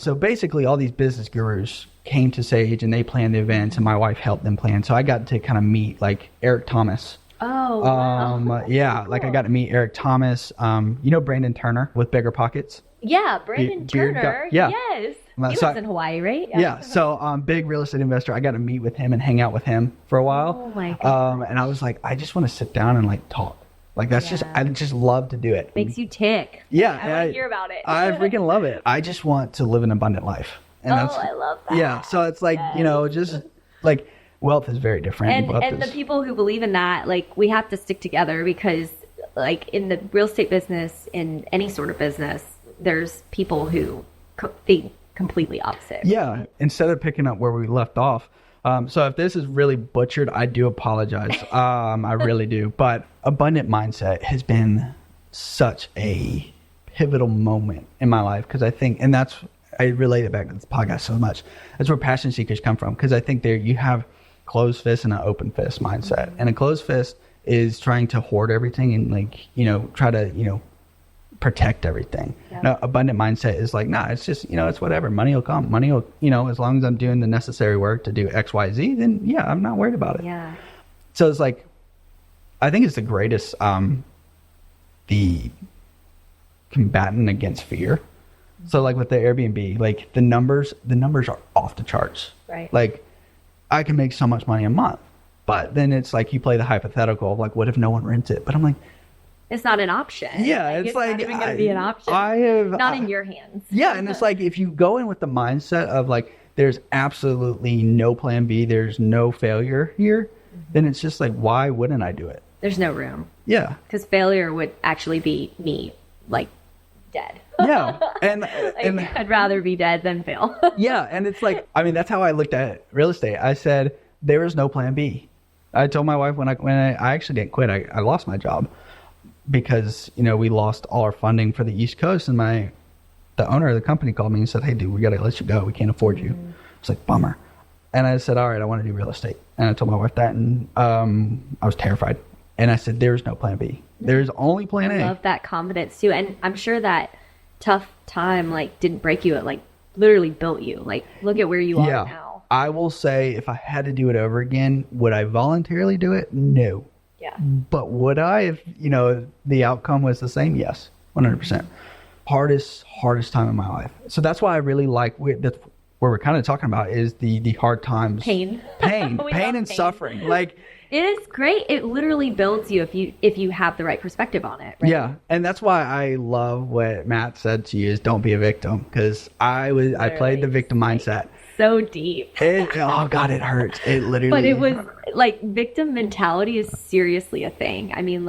so basically all these business gurus came to Sage and they planned the events, and my wife helped them plan. So I got to kind of meet like Eric Thomas. Oh, wow. Yeah, cool. Like I got to meet Eric Thomas. Brandon Turner with Bigger Pockets. Yeah, Brandon Turner. Yeah. Yes. He lives in Hawaii, right? Yeah. So big real estate investor. I got to meet with him and hang out with him for a while. Oh my God. And I was like, I just want to sit down and like talk. Like I just love to do it. Makes you tick. Yeah. I want to hear about it. I freaking love it. I just want to live an abundant life. And I love that. Yeah. So it's like, just like wealth is very different. And the people who believe in that, like we have to stick together, because like in the real estate business, in any sort of business, there's people who think completely opposite. Yeah. Instead of picking up where we left off. So if this is really butchered, I do apologize. I really do. But abundant mindset has been such a pivotal moment in my life, because I think, and I relate it back to this podcast so much. That's where passion seekers come from, because I think you have closed fist and an open fist mindset. And a closed fist is trying to hoard everything and like, try to, protect everything. Yeah. Now, abundant mindset is like, nah, it's just, it's whatever. Money will come. Money will, as long as I'm doing the necessary work to do X, Y, Z, then yeah, I'm not worried about it. Yeah. So it's like, I think it's the greatest, the combatant against fear. So like with the Airbnb, like the numbers are off the charts. Right. Like I can make so much money a month, but then it's like you play the hypothetical of like, what if no one rents it? But I'm like, it's not an option. Yeah, it's like not even going to be an option. Not in your hands. Yeah, and it's like if you go in with the mindset of like there's absolutely no plan B, there's no failure here, then it's just like, why wouldn't I do it? There's no room. Yeah. Because failure would actually be me, like, dead. Yeah. And I'd rather be dead than fail. Yeah, and it's like, I mean, that's how I looked at real estate. I said, there is no plan B. I told my wife when I actually didn't quit, I lost my job. Because, we lost all our funding for the East Coast, and the owner of the company called me and said, "Hey, dude, we got to let you go. We can't afford you." I was like, bummer. And I said, all right, I want to do real estate. And I told my wife that, and I was terrified. And I said, there's no plan B. There's only plan A. I love that confidence too. And I'm sure that tough time didn't break you. It literally built you. Look at where you are now. I will say, if I had to do it over again, would I voluntarily do it? No. Yeah. But would I, if the outcome was the same? Yes, 100%. Hardest time in my life. So that's why I really like that's where we're kind of talking about is the hard times. Pain and suffering. Like it is great. It literally builds you if you have the right perspective on it. Right? Yeah, and that's why I love what Matt said to you is don't be a victim, because I played the victim mindset. So deep. Oh God, it hurts. It literally. But it was victim mentality is seriously a thing. I mean,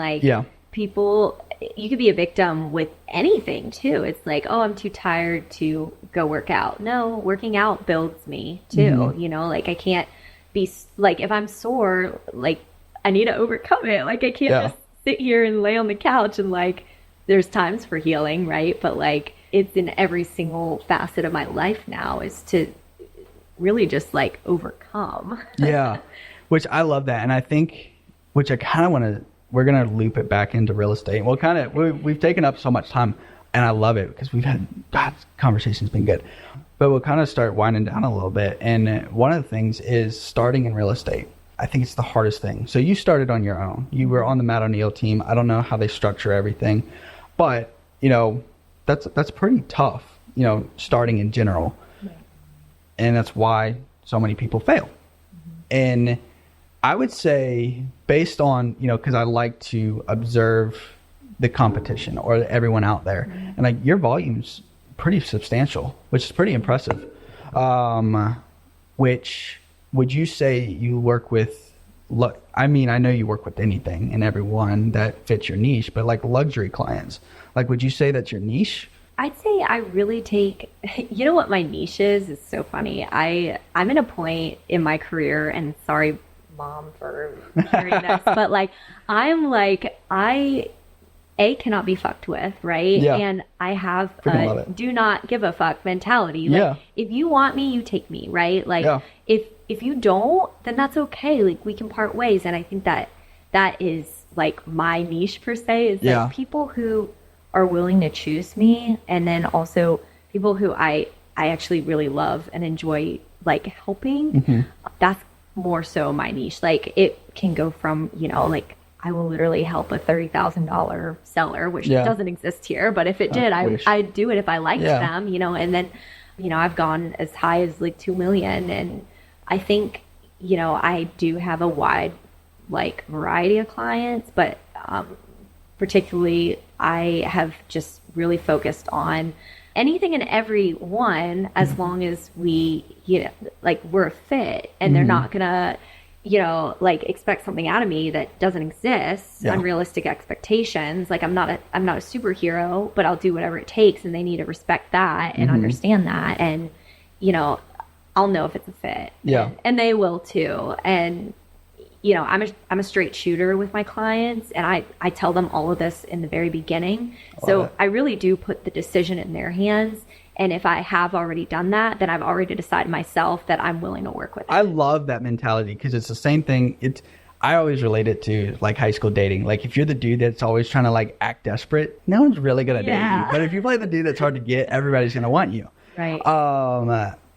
people, you could be a victim with anything too. It's like, oh, I'm too tired to go work out. No, working out builds me too. Mm-hmm. I can't be if I'm sore, I need to overcome it. I can't just sit here and lay on the couch and there's times for healing, right? But it's in every single facet of my life now is to really just overcome. Yeah, which I love that. And I think, which I kind of want to, we're going to loop it back into real estate. We've taken up so much time, and I love it because we've had, conversation's been good. But we'll kind of start winding down a little bit. And one of the things is starting in real estate. I think it's the hardest thing. So you started on your own. You were on the Matt O'Neill team. I don't know how they structure everything, but that's pretty tough. starting in general. Right. And that's why so many people fail. And I would say, based on, because I like to observe the competition or everyone out there, and like your volume's pretty substantial, which is pretty impressive. Which would you say you work with? I know you work with anything and everyone that fits your niche, but like luxury clients, like, would you say that's your niche? I'd say I really take, what my niche is? It's so funny. I'm in a point in my career, and sorry, Mom, for hearing this, but like, I cannot be fucked with, right? Yeah. And I have a do not give a fuck mentality. Like, if you want me, you take me, right? Like, if you don't, then that's okay. Like, we can part ways. And I think that is like my niche per se, is like people who are willing to choose me, and then also people who I actually really love and enjoy like helping. That's more so my niche. Like, it can go from, like, I will literally help a $30,000 seller, which doesn't exist here, but if it did, I'd do it if I liked them, and then, I've gone as high as like 2 million. And I think, I do have a wide like variety of clients, but particularly I have just really focused on anything and everyone, as long as we, like, we're a fit, and they're not gonna, like, expect something out of me that doesn't exist, unrealistic expectations. Like, I'm not a superhero, but I'll do whatever it takes, and they need to respect that and understand that. And, I'll know if it's a fit. And they will too. And, I'm a straight shooter with my clients, and I tell them all of this in the very beginning. So I really do put the decision in their hands. And if I have already done that, then I've already decided myself that I'm willing to work with it. I love that mentality, because it's the same thing. I always relate it to like high school dating. Like, if you're the dude that's always trying to like act desperate, no one's really going to date you. But if you play the dude that's hard to get, everybody's going to want you. Right.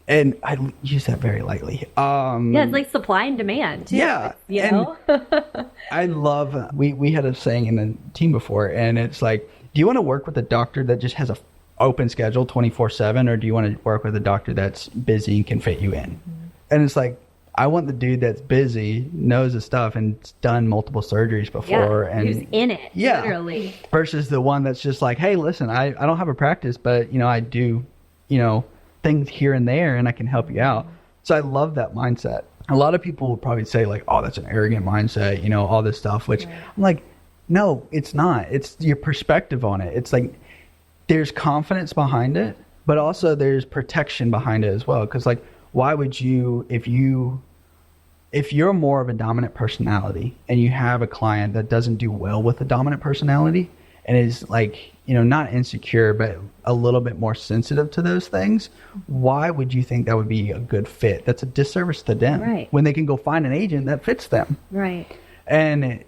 And I use that very lightly. It's like supply and demand too. I love, we had a saying in the team before, and it's like, do you want to work with a doctor that just has a open schedule 24/7, or do you want to work with a doctor that's busy and can fit you in? And it's like, I want the dude that's busy, knows his stuff, and done multiple surgeries before, and who's in it, literally, versus the one that's just like, hey, listen, I don't have a practice, but I do things here and there, and I can help you out. So I love that mindset. A lot of people would probably say like, oh, that's an arrogant mindset, all this stuff, which I'm like, no, it's not. It's your perspective on it. It's like, there's confidence behind it, but also there's protection behind it as well. Because like, why would you, if you're more of a dominant personality and you have a client that doesn't do well with a dominant personality and is like, not insecure, but a little bit more sensitive to those things, why would you think that would be a good fit? That's a disservice to them, when they can go find an agent that fits them. Right. And,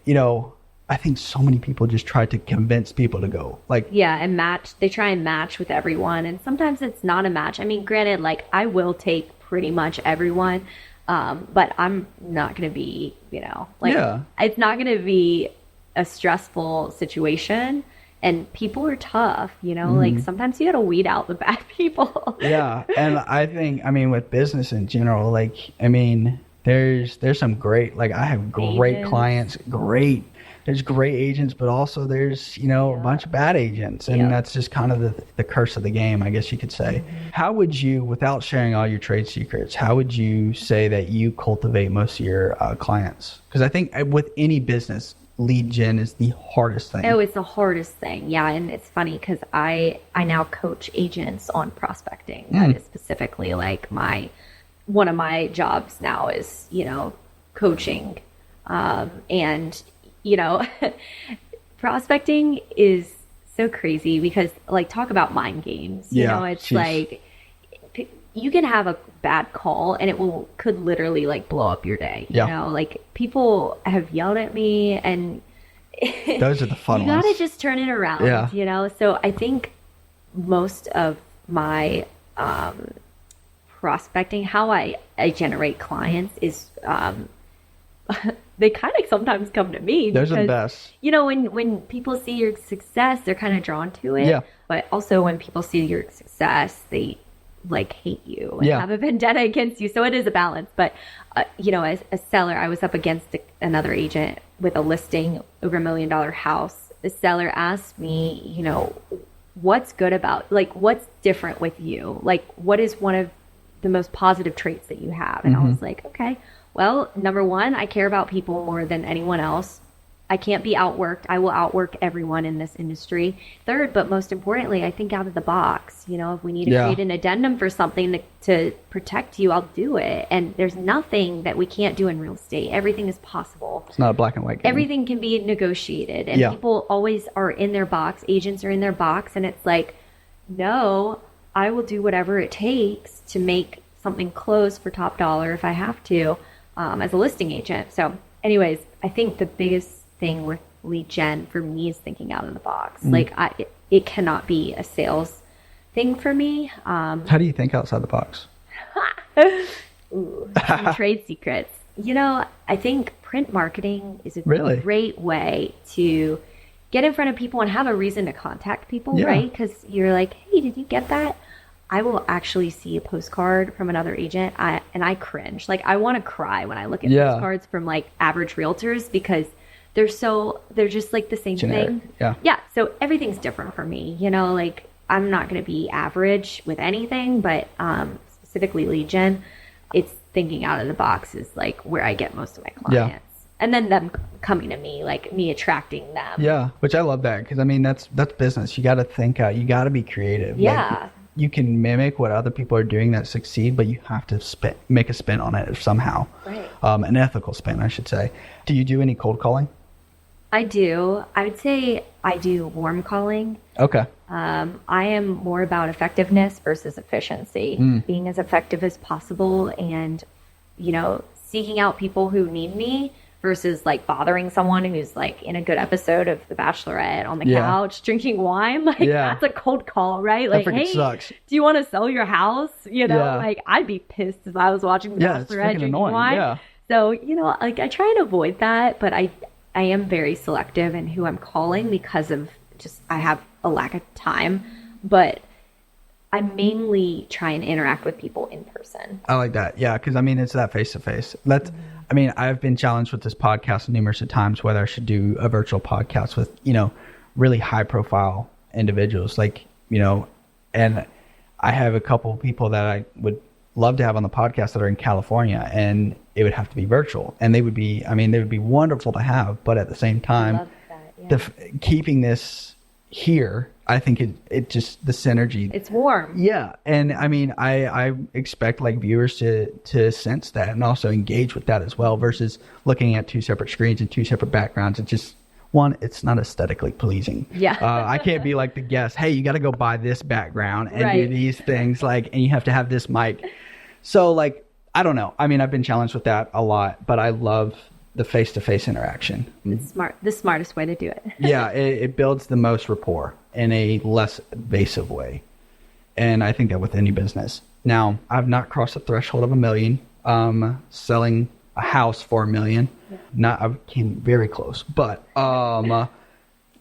I think so many people just try to convince people to go, like, and match. They try and match with everyone, and sometimes it's not a match. I mean, granted, like, I will take pretty much everyone, but I'm not going to be, it's not going to be a stressful situation. And people are tough, like, sometimes you got to weed out the bad people. And I think, with business in general, like, there's some great, like, I have great agents. Clients, there's great agents, but also there's, a bunch of bad agents. And that's just kind of the curse of the game, I guess you could say. How would you, without sharing all your trade secrets, how would you say that you cultivate most of your clients? Because I think with any business, lead gen is the hardest thing. Oh, it's the hardest thing. Yeah. And it's funny because I now coach agents on prospecting. That is specifically like one of my jobs now is, coaching. And, prospecting is so crazy because, like, talk about mind games. It's like, you can have a bad call and it could literally like blow up your day. Like, people have yelled at me, and those are the fun ones. You gotta just turn it around. So I think most of my prospecting, how I generate clients is they kind of sometimes come to me. Those are the best. You know, when people see your success, they're kind of drawn to it. Yeah. But also when people see your success, they like hate you and have a vendetta against you. So it is a balance. But, you know, as a seller, I was up against another agent with a listing over $1 million house. The seller asked me, you know, what's good about, like, what's different with you? Like, what is one of the most positive traits that you have? And I was like, okay, well, number one, I care about people more than anyone else. I can't be outworked. I will outwork everyone in this industry. Third, but most importantly, I think out of the box. You know, if we need to create an addendum for something to protect you, I'll do it. And there's nothing that we can't do in real estate. Everything is possible. It's not a black and white game. Everything can be negotiated. And people always are in their box. Agents are in their box. And it's like, no, I will do whatever it takes to make something close for top dollar if I have to, as a listing agent. So anyways, I think the biggest thing with lead gen for me is thinking out of the box. Like it cannot be a sales thing for me. How do you think outside the box? Ooh, some trade secrets. You know, I think print marketing is a great way to get in front of people and have a reason to contact people, right? Because you're like, hey, did you get that? I will actually see a postcard from another agent and I cringe. Like, I want to cry when I look at postcards from like average realtors because they're just like the same generic thing. Yeah. So everything's different for me. You know, like I'm not going to be average with anything, but specifically lead gen, it's thinking out of the box is like where I get most of my clients. Yeah. And then them coming to me, like me attracting them. Yeah, which I love that because I mean that's business. You got to think out. You got to be creative. Yeah. Like, you can mimic what other people are doing that succeed, but you have to make a spin on it somehow. Right. An ethical spin, I should say. Do you do any cold calling? I do. I would say I do warm calling. Okay. I am more about effectiveness versus efficiency, being as effective as possible and, you know, seeking out people who need me versus like bothering someone who's like in a good episode of The Bachelorette on the couch drinking wine. Like that's a cold call, right? Like, hey, sucks. Do you want to sell your house? You know, like I'd be pissed if I was watching The Bachelorette drinking wine. Yeah. So, you know, like I try and avoid that, but I am very selective in who I'm calling because of just I have a lack of time, but I mainly try and interact with people in person. I like that. Yeah, because I mean, it's that face-to-face. I mean, I've been challenged with this podcast numerous of times whether I should do a virtual podcast with, you know, really high-profile individuals. Like, you know, and I have a couple of people that I would love to have on the podcast that are in California, and it would have to be virtual. And they would be wonderful to have, but at the same time, love that, keeping this here, I think it just the synergy. It's warm. Yeah, and I mean, I expect like viewers to sense that and also engage with that as well. Versus looking at two separate screens and two separate backgrounds. It just it's not aesthetically pleasing. Yeah, I can't be like the guest. Hey, you got to go buy this background and do these things and you have to have this mic. So like, I don't know. I mean, I've been challenged with that a lot, but I love the face-to-face interaction. It's the smartest way to do it. Yeah, it builds the most rapport in a less invasive way. And I think that with any business. Now, I've not crossed the threshold of $1 million, selling a house for $1 million. Yeah. I came very close, but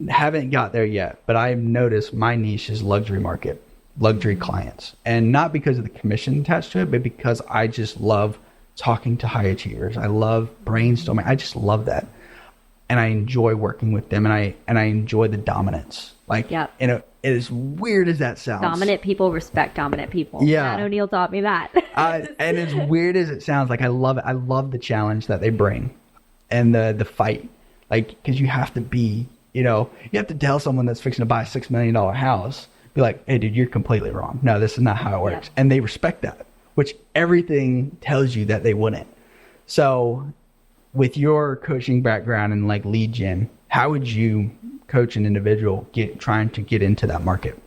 haven't got there yet. But I've noticed my niche is luxury market, luxury clients. And not because of the commission attached to it, but because I just love talking to high achievers. I love brainstorming. I just love that. And I enjoy working with them, and I enjoy the dominance. Like, as weird as that sounds. Dominant people respect dominant people. Yeah. Matt O'Neill taught me that. And as weird as it sounds, like I love it. I love the challenge that they bring and the fight. Like, because you have to be, you have to tell someone that's fixing to buy a $6 million house, be like, hey, dude, you're completely wrong. No, this is not how it works. And they respect that, which everything tells you that they wouldn't. So with your coaching background and like lead gen, how would you coach an individual trying to get into that market?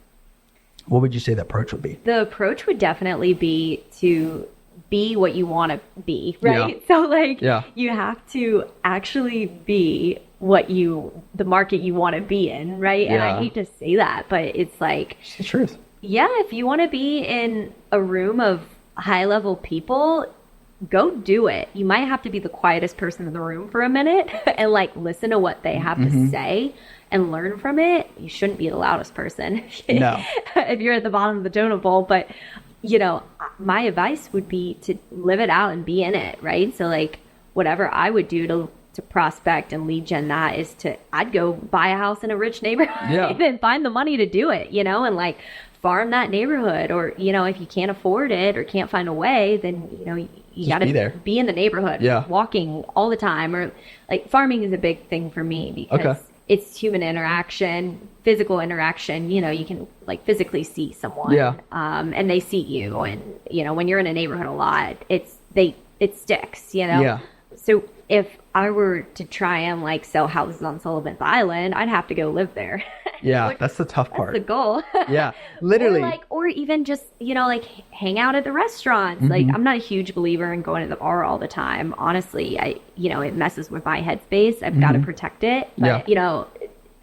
What would you say the approach would be? The approach would definitely be to be what you want to be, right? Yeah. So like you have to actually be the market you want to be in, right? And I hate to say that, but it's like, it's the truth. Yeah, if you want to be in a room of high level people, go do it. You might have to be the quietest person in the room for a minute and like listen to what they have to say and learn from it. You shouldn't be the loudest person No. if you're at the bottom of the donut bowl. But, you know, my advice would be to live it out and be in it, right? So like whatever I would do to prospect and lead gen that is I'd go buy a house in a rich neighborhood and find the money to do it, you know, and like farm that neighborhood. Or, you know, if you can't afford it or can't find a way, then, you know, you got to be in the neighborhood, walking all the time. Or like farming is a big thing for me because it's human interaction, physical interaction. You know, you can like physically see someone and they see you. And, you know, when you're in a neighborhood a lot, it sticks, you know? Yeah. So if I were to try and like sell houses on Sullivan's Island, I'd have to go live there. Yeah, that's the tough part. That's the goal. Yeah, literally. Or even just, you know, like hang out at the restaurants. Like I'm not a huge believer in going to the bar all the time. Honestly, it messes with my headspace. I've got to protect it. But, you know,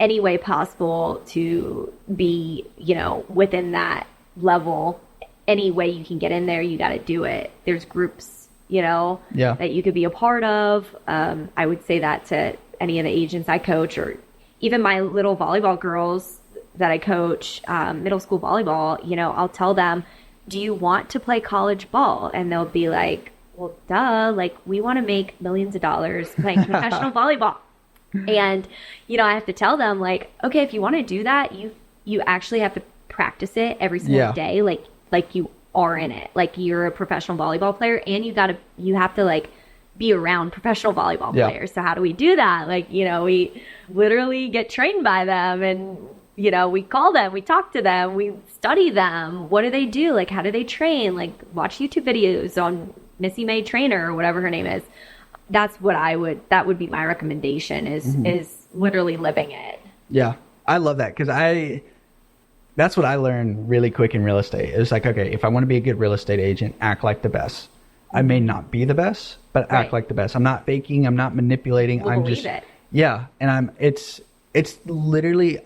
any way possible to be, you know, within that level, any way you can get in there, you got to do it. There's groups, you know, that you could be a part of. I would say that to any of the agents I coach, or even my little volleyball girls that I coach, middle school volleyball, you know, I'll tell them, do you want to play college ball? And they'll be like, well, duh, like we want to make millions of dollars playing professional volleyball. And, you know, I have to tell them like, okay, if you want to do that, you actually have to practice it every single day. Like you are in it, like you're a professional volleyball player, and you have to like be around professional volleyball players. So how do we do that? Like, you know, we literally get trained by them, and, you know, we call them, we talk to them, we study them. What do they do? Like, how do they train? Like, watch YouTube videos on Missy May Trainer or whatever her name is. That's what that would be my recommendation is literally living it. Yeah. I love that, because that's what I learned really quick in real estate. It's like, okay, if I want to be a good real estate agent, act like the best. I may not be the best, but act like the best. I'm not faking. I'm not manipulating. We'll I'm just, and it's literally,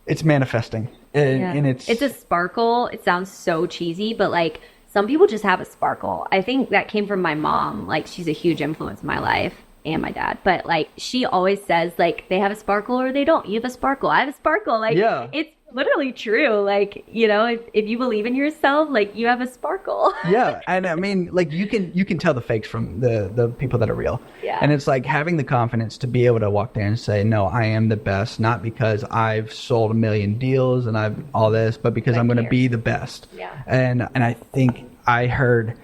it's manifesting, and it's a sparkle. It sounds so cheesy, but like some people just have a sparkle. I think that came from my mom. Like, she's a huge influence in my life, and my dad, but like she always says like they have a sparkle or they don't. You have a sparkle. I have a sparkle. Like, it's literally true. Like, you know, if you believe in yourself, like you have a sparkle. Yeah. And I mean, like you can tell the fakes from the people that are real. Yeah. And it's like having the confidence to be able to walk there and say, no, I am the best, not because I've sold 1 million deals and I've all this, but because I'm going to be the best. Yeah. And I think I heard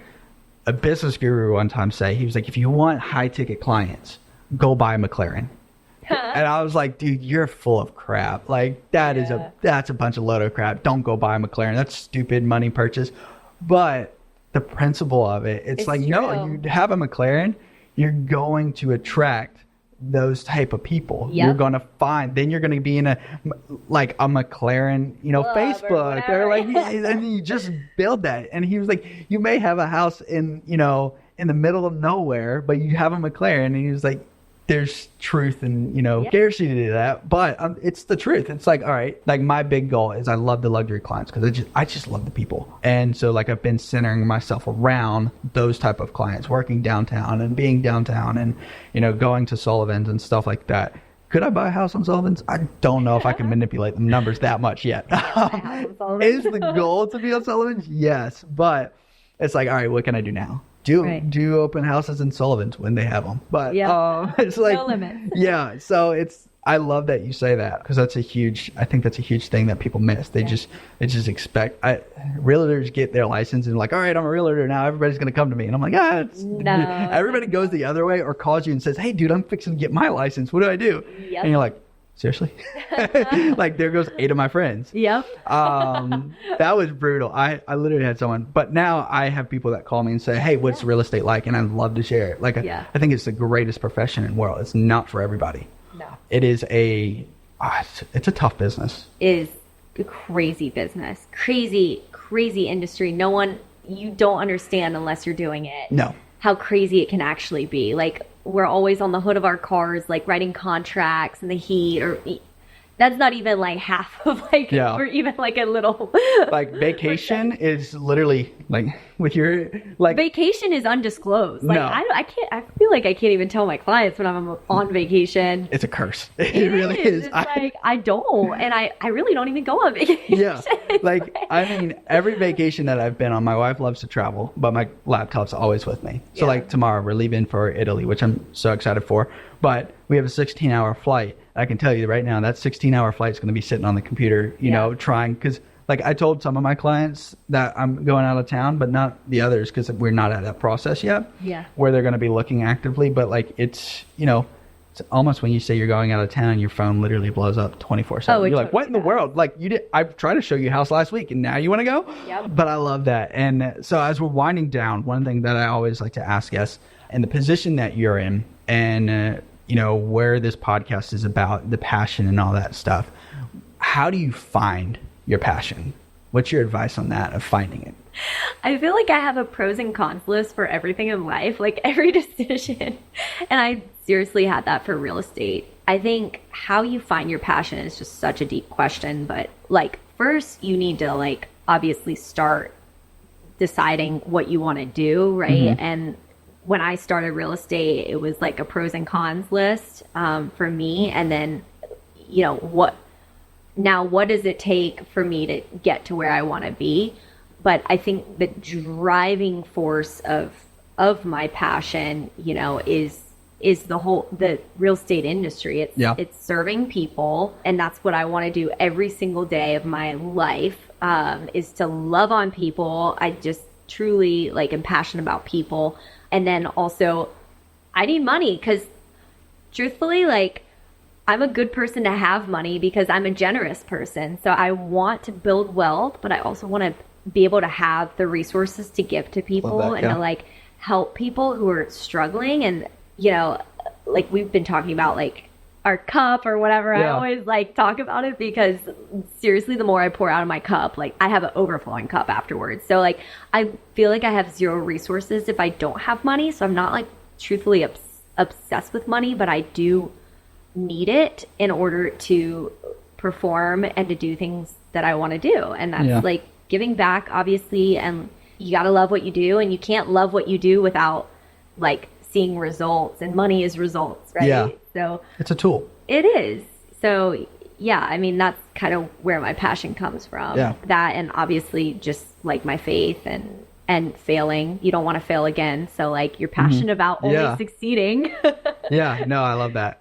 a business guru one time say, he was like, if you want high ticket clients, go buy a McLaren. And I was like, dude, you're full of crap. Like that's a bunch of load of crap. Don't go buy a McLaren. That's stupid money purchase. But the principle of it, it's like, true. No, you have a McLaren, you're going to attract those type of people. You're going to then you're going to be in a McLaren, you know, Facebook or like, and you just build that. And he was like, you may have a house in, you know, in the middle of nowhere, but you have a McLaren. And he was like, there's truth and, you know, scarcity to that, but it's the truth. It's like, all right, like my big goal is I love the luxury clients because I just love the people. And so like I've been centering myself around those type of clients, working downtown and being downtown and, you know, going to Sullivan's and stuff like that. Could I buy a house on Sullivan's? I don't know if I can manipulate the numbers that much yet. Is the goal to be on Sullivan's? Yes. But it's like, all right, what can I do now? Do open houses in Sullivan's when they have them, but it's like no limit. Yeah, so I love that you say that because I think that's a huge thing that people miss. They just expect realtors get their license and like, all right, I'm a realtor now. Everybody's gonna come to me, and I'm like, no. Everybody goes the other way or calls you and says, hey, dude, I'm fixing to get my license. What do I do? Yep. And you're like, seriously? Like there goes 8 of my friends. Yep. That was brutal. I literally had someone, but now I have people that call me and say, hey, what's real estate like? And I'd love to share it. Like I think it's the greatest profession in the world. It's not for everybody. No. It is it's a tough business. It is a crazy business. Crazy industry. You don't understand unless you're doing it. No. How crazy it can actually be. Like we're always on the hood of our cars, like writing contracts in the heat, or that's not even like half of like, or even like a little. Like vacation is literally Like with your like vacation is undisclosed. Like No. I feel like I can't even tell my clients when I'm on vacation. It's a curse. It really is. It's like I don't, and I really don't even go on vacation. Yeah. Like, I mean, every vacation that I've been on, my wife loves to travel, but my laptop's always with me. So like tomorrow we're leaving for Italy, which I'm so excited for. But we have a 16-hour flight. I can tell you right now that 16-hour flight is going to be sitting on the computer, you know, trying, because like I told some of my clients that I'm going out of town, but not the others because we're not at that process yet. Yeah. Where they're going to be looking actively. But like it's, you know, it's almost when you say you're going out of town, your phone literally blows up 24/7. You're like, what in the world? Like I tried to show you a house last week and now you want to go? Yep. But I love that. And so as we're winding down, one thing that I always like to ask guests, and the position that you're in and, you know, where this podcast is about, the passion and all that stuff, how do you find your passion? What's your advice on that, of finding it? I feel like I have a pros and cons list for everything in life, like every decision. And I seriously had that for real estate. I think how you find your passion is just such a deep question. But like first you need to like obviously start deciding what you want to do, right? And when I started real estate, it was like a pros and cons list for me. And then, you know, what does it take for me to get to where I want to be? But I think the driving force of my passion, you know, is the real estate industry. It's serving people. And that's what I want to do every single day of my life, is to love on people. I just truly like am passionate about people. And then also I need money because truthfully, like I'm a good person to have money because I'm a generous person. So I want to build wealth, but I also want to be able to have the resources to give to people and to like help people who are struggling. And, you know, like we've been talking about like our cup or whatever. I always like talk about it because seriously, the more I pour out of my cup, like I have an overflowing cup afterwards. So like, I feel like I have zero resources if I don't have money. So I'm not like truthfully obsessed with money, but I do need it in order to perform and to do things that I want to do. And that's like giving back, obviously. And you got to love what you do, and you can't love what you do without like seeing results, and money is results, right? Yeah. So it's a tool. It is. So yeah, I mean, that's kind of where my passion comes from. Yeah. That, and obviously just like my faith and failing. You don't want to fail again. So like you're passionate about only succeeding. Yeah, no, I love that.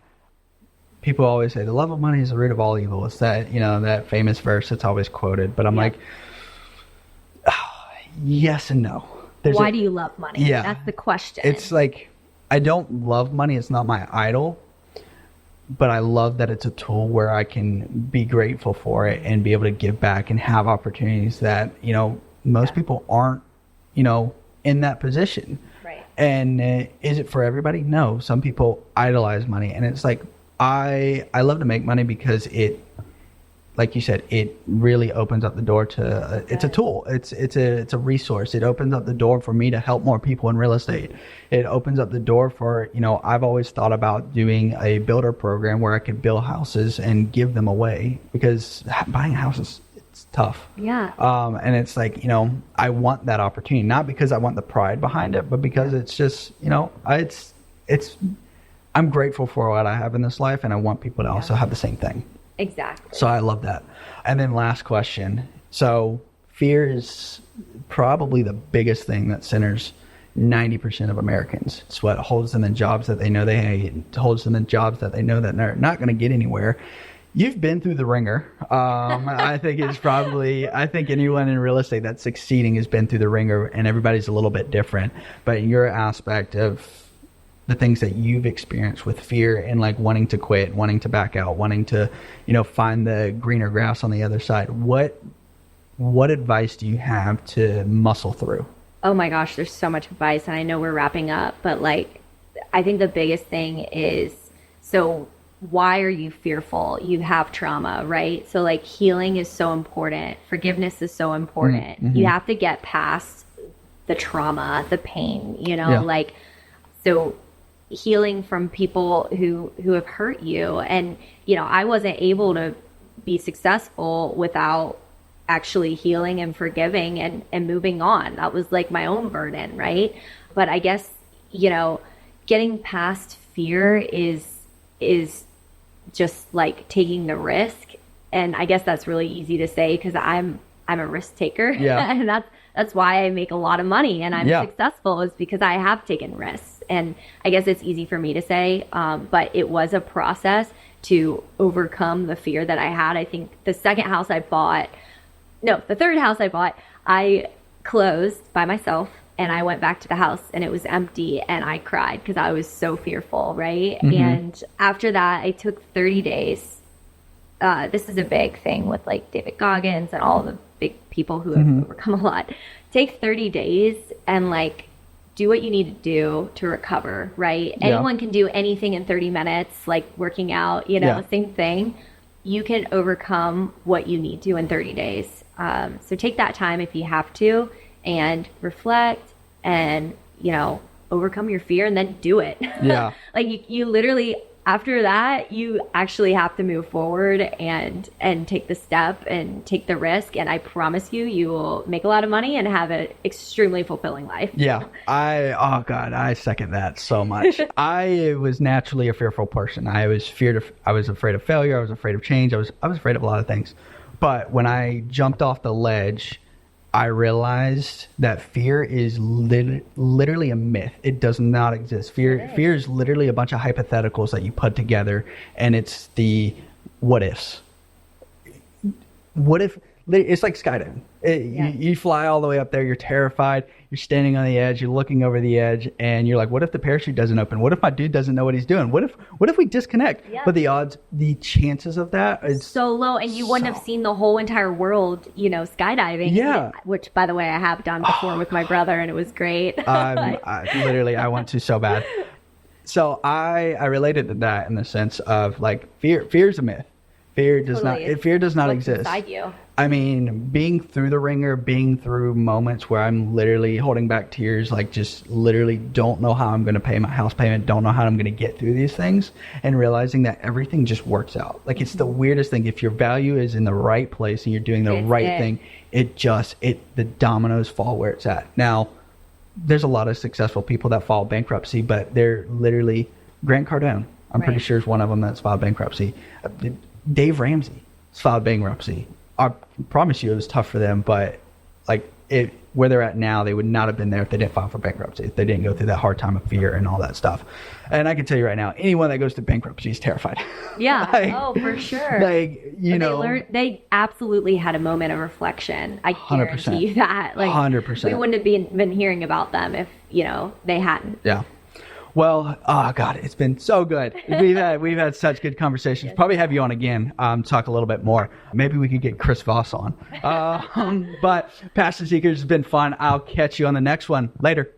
People always say the love of money is the root of all evil. It's that, you know, that famous verse that's always quoted. But I'm like, yes and no. Why do you love money? Yeah. That's the question. It's like, I don't love money. It's not my idol. But I love that it's a tool where I can be grateful for it and be able to give back and have opportunities that, you know, most people aren't, you know, in that position. Right. And is it for everybody? No. Some people idolize money. And it's like, I love to make money because it, like you said, it really opens up the door to, it's a tool. It's a resource. It opens up the door for me to help more people in real estate. It opens up the door for, you know, I've always thought about doing a builder program where I could build houses and give them away, because buying houses, it's tough. Yeah. And it's like, you know, I want that opportunity, not because I want the pride behind it, but because it's just, you know, I'm grateful for what I have in this life, and I want people to also have the same thing. Exactly. So I love that. And then last question. So fear is probably the biggest thing that centers 90% of Americans. It's what holds them in jobs that they know they hate. It holds them in jobs that they know that they're not going to get anywhere. You've been through the ringer. I think anyone in real estate that's succeeding has been through the ringer, and everybody's a little bit different. But in your aspect of the things that you've experienced with fear and like wanting to quit, wanting to back out, wanting to, you know, find the greener grass on the other side, what advice do you have to muscle through? Oh my gosh, there's so much advice, and I know we're wrapping up, but like, I think the biggest thing is, so why are you fearful? You have trauma, right? So like healing is so important. Forgiveness is so important. Mm-hmm. You have to get past the trauma, the pain, you know, like, so healing from people who have hurt you. And, you know, I wasn't able to be successful without actually healing and forgiving and moving on. That was like my own burden, right? But I guess, getting past fear is just like taking the risk. And I guess that's really easy to say because I'm a risk taker. Yeah. And that's why I make a lot of money and I'm successful, is because I have taken risks. And I guess it's easy for me to say, but it was a process to overcome the fear that I had. I think the third house I bought, I closed by myself and I went back to the house and it was empty and I cried because I was so fearful, right? Mm-hmm. And after that, I took 30 days. This is a big thing with like David Goggins and all the big people who have overcome a lot. Take 30 days and like do what you need to do to recover, right? Yeah. Anyone can do anything in 30 minutes, like working out, same thing. You can overcome what you need to in 30 days. So take that time if you have to and reflect and, overcome your fear and then do it. Yeah. Like you literally, after that, you actually have to move forward and take the step and take the risk. And I promise you will make a lot of money and have an extremely fulfilling life. Yeah. I second that so much. I was naturally a fearful person. I was afraid of failure. I was afraid of change. I was afraid of a lot of things. But when I jumped off the ledge, I realized that fear is literally a myth. It does not exist. Fear is literally a bunch of hypotheticals that you put together, and it's the what ifs. What if it's like skydiving? You fly all the way up there. You're terrified. You're standing on the edge. You're looking over the edge, and you're like, "What if the parachute doesn't open? What if my dude doesn't know what he's doing? What if we disconnect?" Yeah. But the chances of that is so low, and you wouldn't have seen the whole entire world, skydiving. Yeah. Which, by the way, I have done before with my brother, and it was great. I want to so bad. So I related to that in the sense of like fear. Fear is a myth. Fear does not exist. Inside you. I mean, being through the ringer, being through moments where I'm literally holding back tears, like just literally don't know how I'm going to pay my house payment, don't know how I'm going to get through these things, and realizing that everything just works out. Like it's the weirdest thing. If your value is in the right place and you're doing the right thing, the dominoes fall where it's at. Now, there's a lot of successful people that file bankruptcy, but they're literally Grant Cardone. I'm pretty sure is one of them that's filed bankruptcy. Dave Ramsey filed bankruptcy. I promise you it was tough for them, but where they're at now, they would not have been there if they didn't file for bankruptcy, if they didn't go through that hard time of fear and all that stuff. And I can tell you right now, anyone that goes through bankruptcy is terrified. Yeah, for sure. They absolutely had a moment of reflection. I guarantee you that. 100%. We wouldn't have been hearing about them if, they hadn't. Yeah. Well, oh God, it's been so good. We've had such good conversations. Probably have you on again, talk a little bit more. Maybe we could get Chris Voss on. But Passion Seekers has been fun. I'll catch you on the next one. Later.